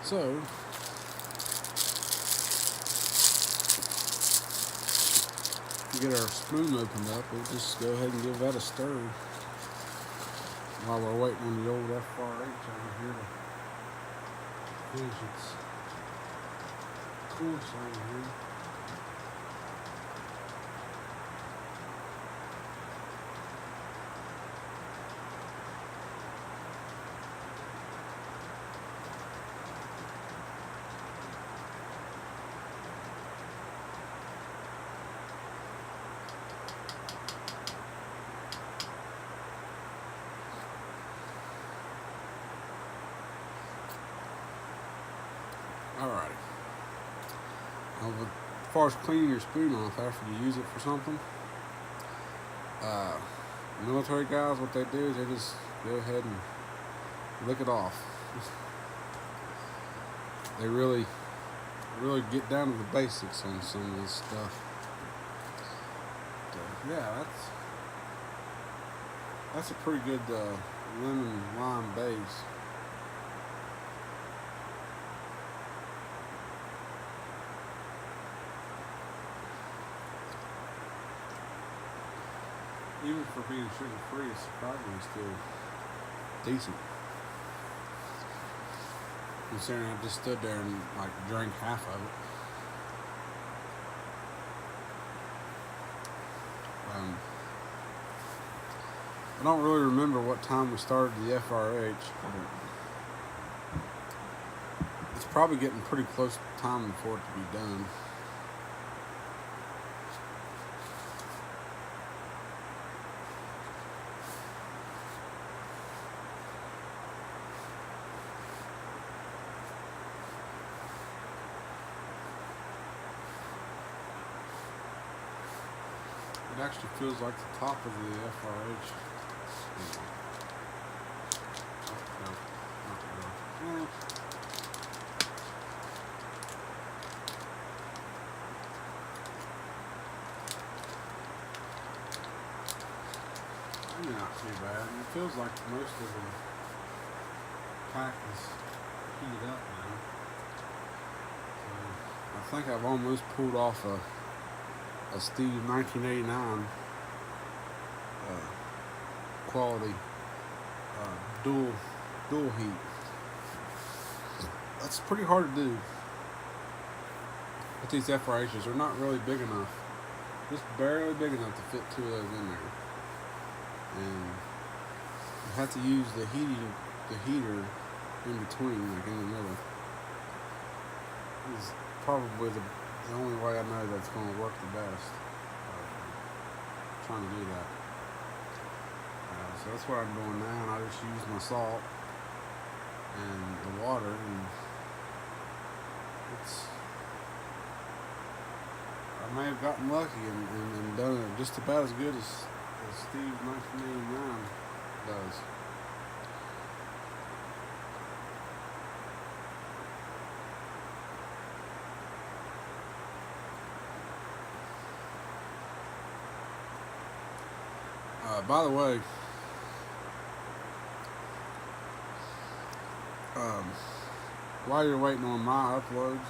So, to get our spoon opened up, we'll just go ahead and give that a stir while we're waiting on the old FRH over here to finish its course over here. Alrighty. Now, as far as cleaning your spoon off after you use it for something, military guys, what they do is they just go ahead and lick it off. They really get down to the basics on some of this stuff. But, yeah, that's a pretty good lemon lime base. Even for being sugar-free, it's surprisingly still decent. Considering I just stood there and drank half of it. I don't really remember what time we started the FRH. It's probably getting pretty close to time for it to be done. It actually feels like the top of the FRH. Not too bad. It feels like most of the pack is heated up now. So I think I've almost pulled off a Steve 1989 quality dual heat. That's pretty hard to do. But these FRHs are not really big enough, just barely big enough to fit two of those in there. And you have to use the heater in between, like in the middle. Is probably the only way I know that's going to work the best. Trying to do that. So that's what I'm doing now, and I just use my salt and the water, and I may have gotten lucky and done it just about as good as Steve 1989 does. By the way, while you're waiting on my uploads,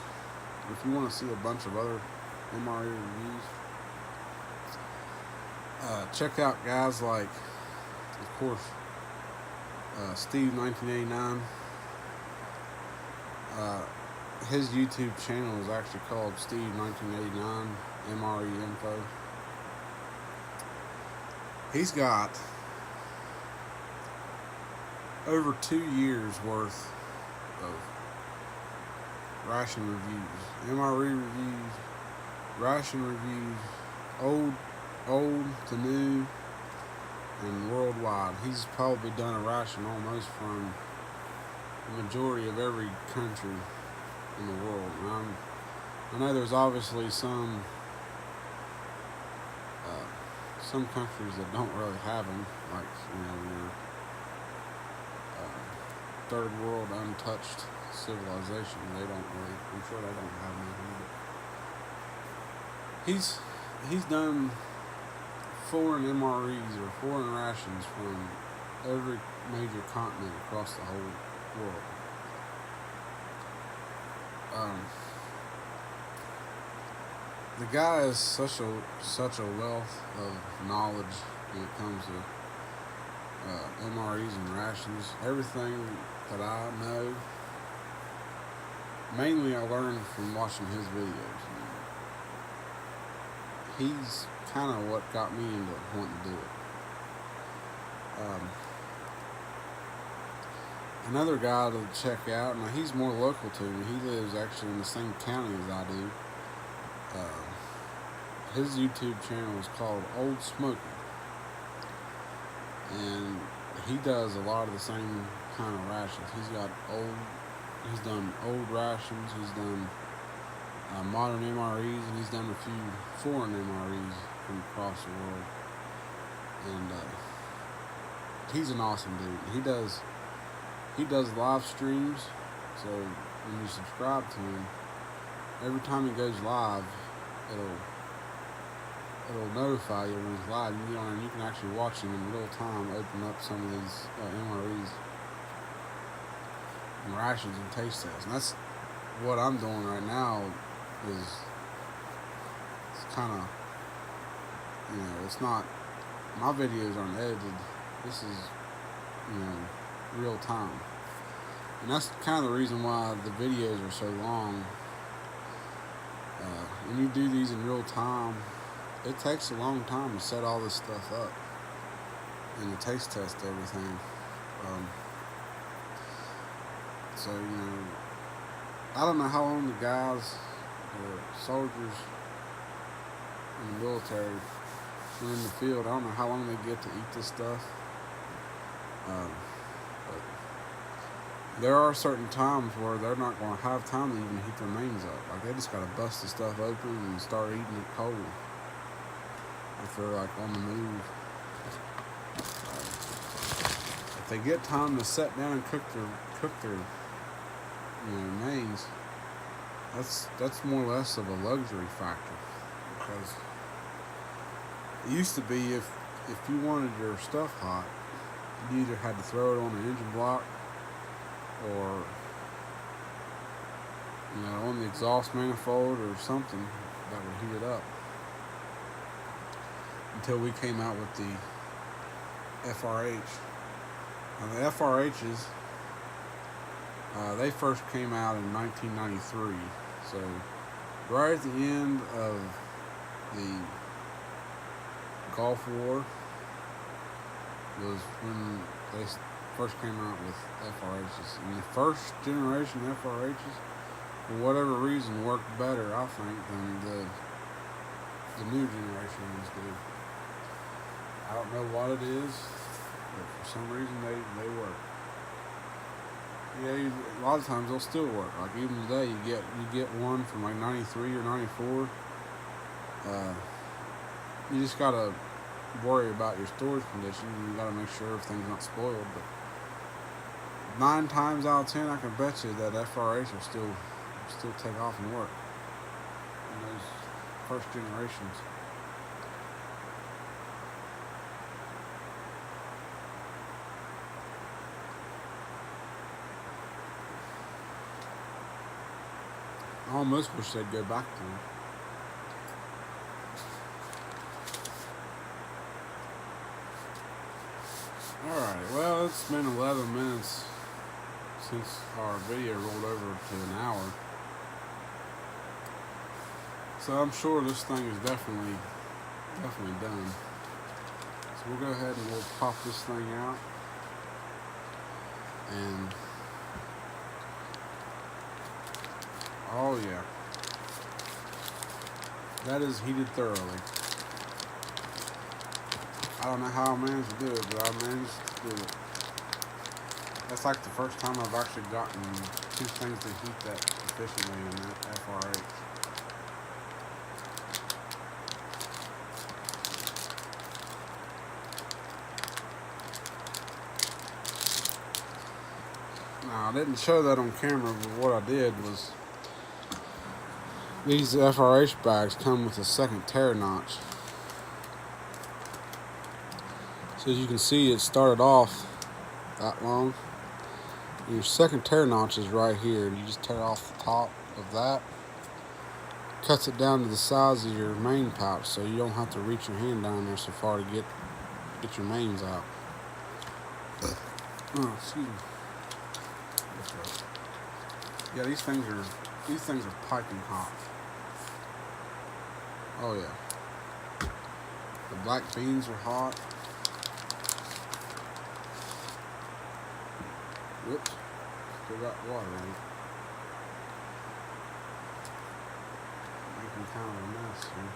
if you want to see a bunch of other MRE reviews, check out guys like, of course, Steve 1989. His YouTube channel is actually called Steve 1989 MRE Info. He's got over 2 years worth of ration reviews, MRE reviews, ration reviews, old to new, and worldwide. He's probably done a ration almost from the majority of every country in the world. And I know there's obviously some countries that don't really have them, like, your third world untouched civilization. They don't really, I'm sure they don't have anything. But he's done foreign MREs or foreign rations from every major continent across the whole world. The guy is such a wealth of knowledge when it comes to MREs and rations. Everything that I know, mainly I learned from watching his videos. He's kind of what got me into wanting to do it. Another guy to check out, and he's more local to me. He lives actually in the same county as I do. His YouTube channel is called Old Smoker, and he does a lot of the same kind of rations. He's done old rations, he's done modern MREs, and he's done a few foreign MREs from across the world. And he's an awesome dude. He does live streams, so when you subscribe to him, every time he goes live, it'll notify you when he's live. You can get on there and you can actually watch him in real time open up some of these MREs and rations and taste tests. And that's what I'm doing right now. It's kind of, it's not, my videos aren't edited. This is, real time. And that's kind of the reason why the videos are so long. When you do these in real time, it takes a long time to set all this stuff up and to taste test everything. So, I don't know how long the guys, the soldiers in the military, are in the field. I don't know how long they get to eat this stuff. But there are certain times where they're not going to have time to even heat their mains up. Like, they just got to bust the stuff open and start eating it cold if they're like on the move. If they get time to sit down and cook their mains, that's more or less of a luxury factor, because it used to be if you wanted your stuff hot, you either had to throw it on an engine block or on the exhaust manifold or something that would heat it up, until we came out with the FRH. Now the FRHs, they first came out in 1993, so right at the end of the Gulf War was when they first came out with FRHs. And the first generation FRHs, for whatever reason, worked better, I think, than the new generation ones do. I don't know what it is, but for some reason they work. Yeah, a lot of times they'll still work. Like even today, you get one from like '93 or '94. You just gotta worry about your storage condition. You gotta make sure everything's not spoiled. But 9 times out of 10, I can bet you that FRH will still take off and work in those first generations. I almost wish they'd go back to them. Alright, well, it's been 11 minutes since our video rolled over to an hour. So I'm sure this thing is definitely done. So we'll go ahead and we'll pop this thing out. And oh yeah, that is heated thoroughly. I don't know how I managed to do it, but I managed to do it. That's like the first time I've actually gotten 2 things to heat that efficiently in that FRH. Now, I didn't show that on camera, but what I did was these FRH bags come with a second tear notch. So as you can see, it started off that long. And your second tear notch is right here. And you just tear off the top of that. Cuts it down to the size of your main pouch, so you don't have to reach your hand down there so far to get your mains out. Oh, excuse me. Yeah, these things are piping hot. Oh yeah. The black beans are hot. Whoops. Still got water in it. Making kind of a mess here.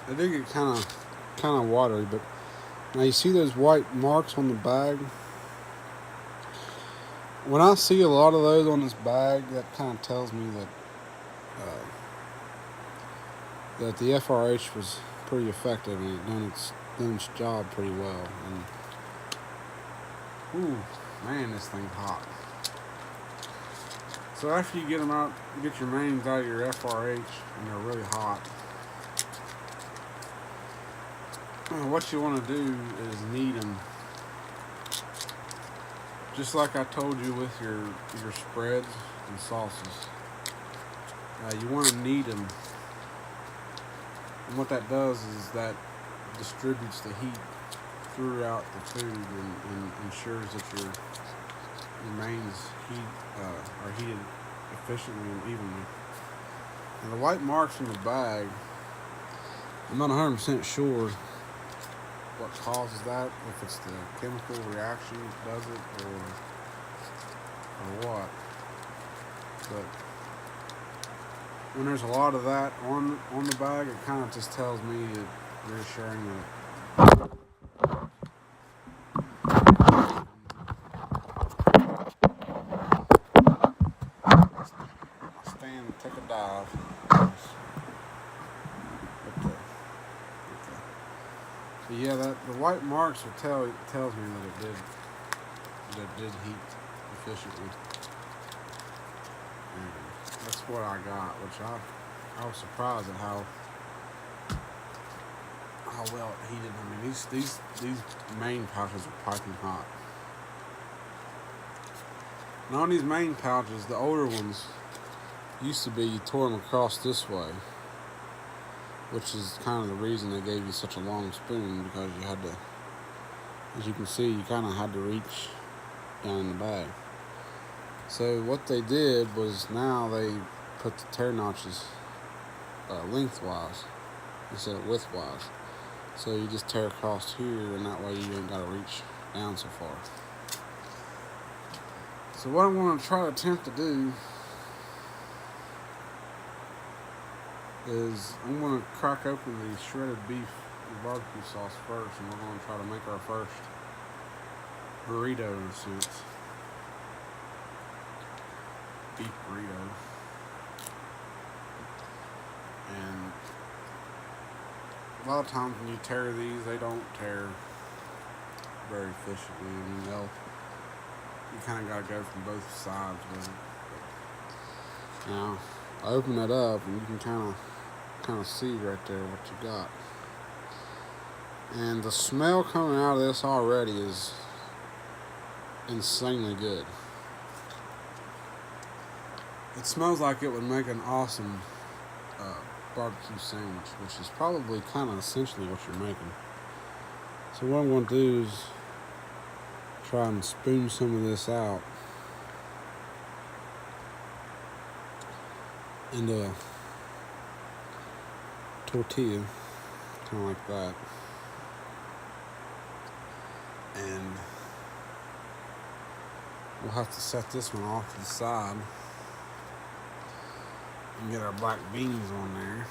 They do get kind of watery, but now you see those white marks on the bag? When I see a lot of those on this bag, that kind of tells me that the FRH was pretty effective and it done its job pretty well. And ooh, man, this thing's hot. So after you get them out, get your mains out of your FRH, and they're really hot. What you want to do is knead them, just like I told you with your spreads and sauces. You want to knead them, and what that does is that distributes the heat throughout the food and ensures that your mains are heated efficiently and evenly. And the white marks on the bag, I'm not 100% sure what causes that, if it's the chemical reaction that does it or what. But when there's a lot of that on the bag, it kind of just tells me, reassuring that stand, take a dive. So yeah, the white marks will tells me that it did heat efficiently. And that's what I got, which I was surprised at how well it heated. I mean, these main pouches are piping hot. Now on these main pouches, the older ones, used to be you tore them across this way, which is kind of the reason they gave you such a long spoon, because you had to, as you can see, you kind of had to reach down in the bag. So what they did was now they put the tear notches lengthwise instead of widthwise. So you just tear across here, and that way you ain't got to reach down so far. So what I'm going to try to attempt to do is I'm going to crack open the shredded beef and barbecue sauce first, and we're going to try to make our first burrito in a sense. Beef burrito. And a lot of times when you tear these, they don't tear very efficiently. I mean, you kind of got to go from both sides with it. But now, I open it up and you can kind of see right there what you got. And the smell coming out of this already is insanely good. It smells like it would make an awesome barbecue sandwich, which is probably kind of essentially what you're making. So what I'm going to do is try and spoon some of this out into a tortilla, kind of like that. And we'll have to set this one off to the side and get our black beans on there.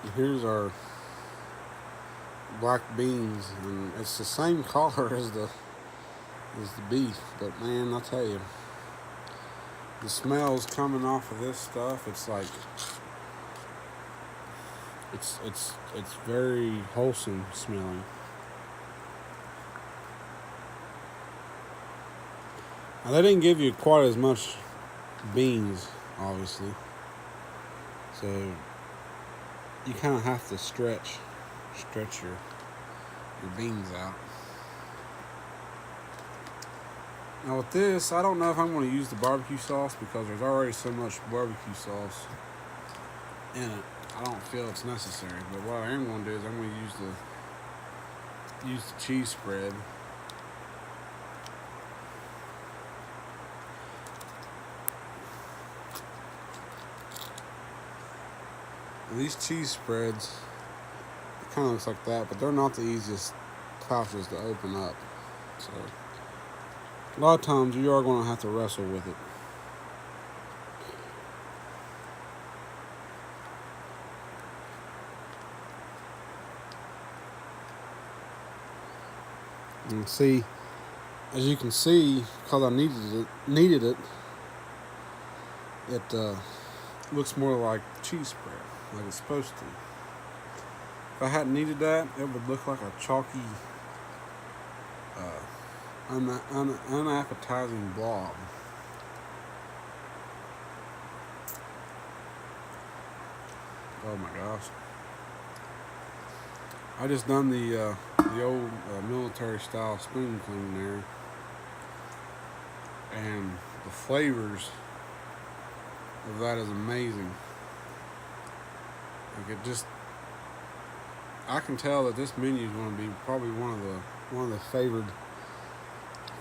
And here's our black beans, and it's the same color as the beef, but man, I'll tell you, the smells coming off of this stuff, it's like it's very wholesome smelling. Now, they didn't give you quite as much beans, obviously, so you kind of have to stretch your beans out. Now with this, I don't know if I'm going to use the barbecue sauce because there's already so much barbecue sauce in it. I don't feel it's necessary. But what I am going to do is I'm going to use the cheese spread. And these cheese spreads, it kind of looks like that, but they're not the easiest pouches to open up. So a lot of times you are going to have to wrestle with it. And see, as you can see, because I needed it, it looks more like cheese spread, like it's supposed to. If I hadn't needed that, it would look like a chalky, unappetizing blob. Oh my gosh! I just done the old military style spoon clean there, and the flavors of that is amazing. Like I can tell that this menu is going to be probably one of the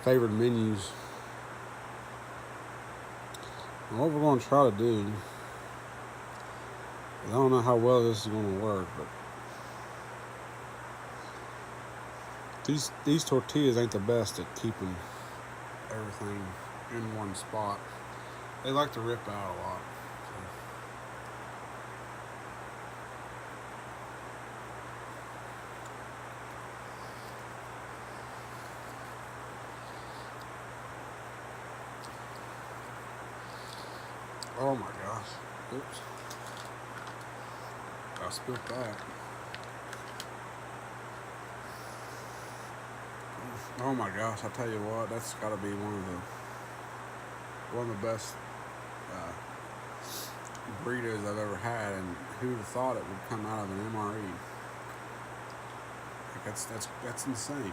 favored menus. And what we're going to try to do, I don't know how well this is going to work, but these tortillas ain't the best at keeping everything in one spot. They like to rip out a lot. Oh my gosh. Oops. I spilled that. Oh my gosh, I tell you what, that's gotta be one of the best burritos I've ever had, and who would have thought it would come out of an MRE? Like that's insane.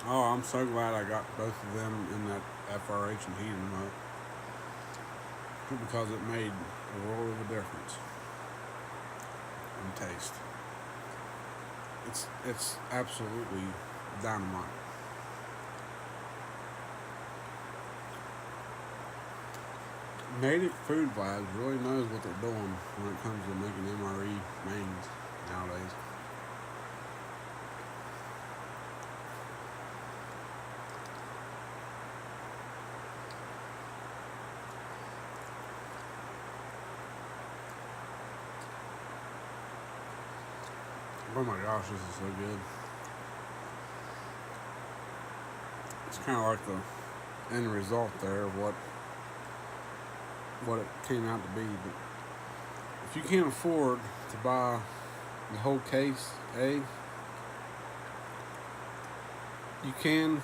Oh, I'm so glad I got both of them in that FRH and heated them up, because it made a world of a difference in taste. It's absolutely dynamite. Native Food Labs really knows what they're doing when it comes to making MRE mains nowadays. Oh my gosh, this is so good. It's kind of like the end result there of what it came out to be. But if you can't afford to buy the whole case, you can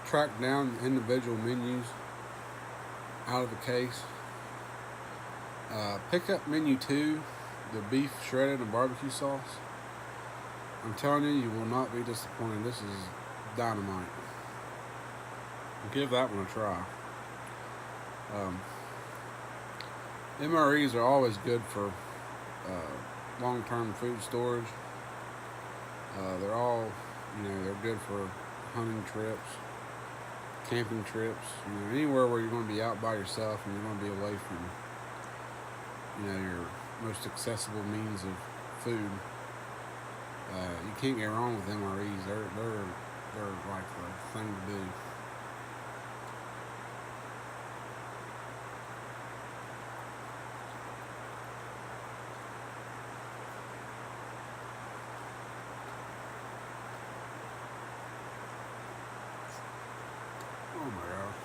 track down the individual menus out of the case. Pick up menu 2, the beef shredded and barbecue sauce. I'm telling you, you will not be disappointed. This is dynamite. Give that one a try. MREs are always good for long-term food storage. They're all, they're good for hunting trips, camping trips, anywhere where you're going to be out by yourself and you're going to be away from, your most accessible means of food. You can't get wrong with MREs. They're like the thing to do. Oh my gosh.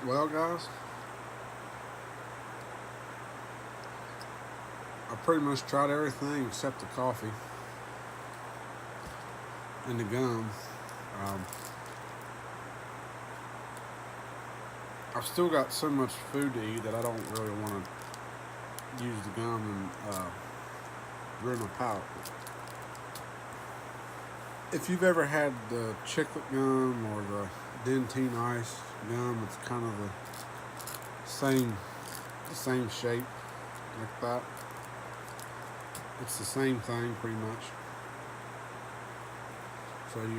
Well, guys, I pretty much tried everything except the coffee and the gum. I've still got so much food to eat that I don't really want to use the gum and ruin my palate. If you've ever had the chiclet gum or the dentine ice gum, it's kind of the same shape like that. It's the same thing pretty much. So if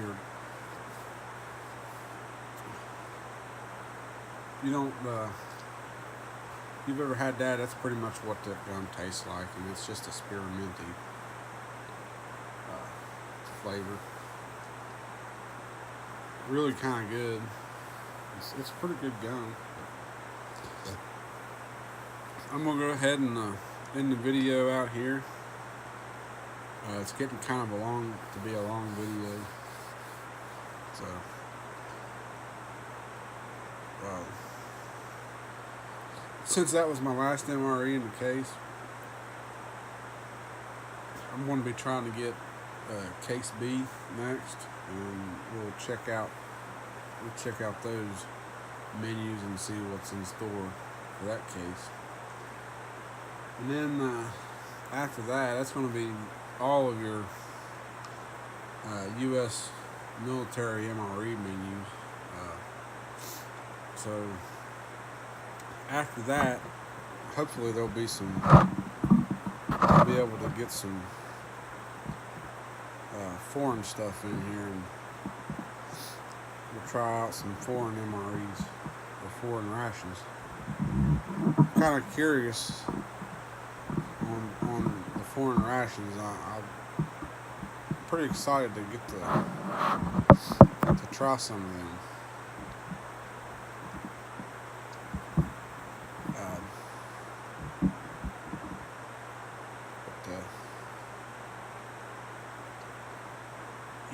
you've ever had that, that's pretty much what that gum tastes like, and it's just a spearminty flavor. Really kind of good. It's pretty good gum. I'm gonna go ahead and end the video out here. It's getting kind of a long video. So since that was my last MRE in the case, I'm going to be trying to get case B next, and we'll check out those menus and see what's in store for that case. And then after that, that's going to be all of your U.S. military MRE menus. So after that, hopefully there'll be I'll be able to get some foreign stuff in here, and we'll try out some foreign MREs or foreign rations. I'm kind of curious on the foreign rations. I'm pretty excited to get to try some of them.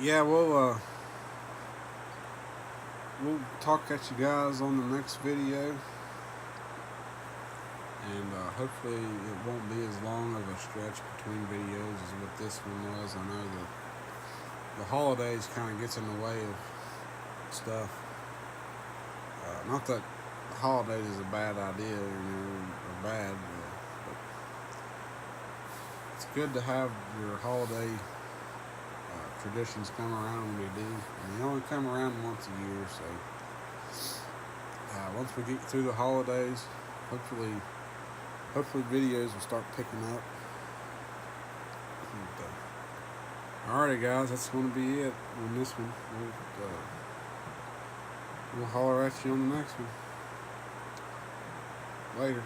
yeah, we'll talk at you guys on the next video, and hopefully it won't be as long of a stretch between videos as what this one was. I know that the holidays kind of gets in the way of stuff. Not that the holidays is a bad idea, or bad, but it's good to have your holiday traditions come around when they do. And they only come around once a year, so once we get through the holidays, hopefully, videos will start picking up. Alrighty, guys, that's going to be it on this one. We'll holler at you on the next one. Later.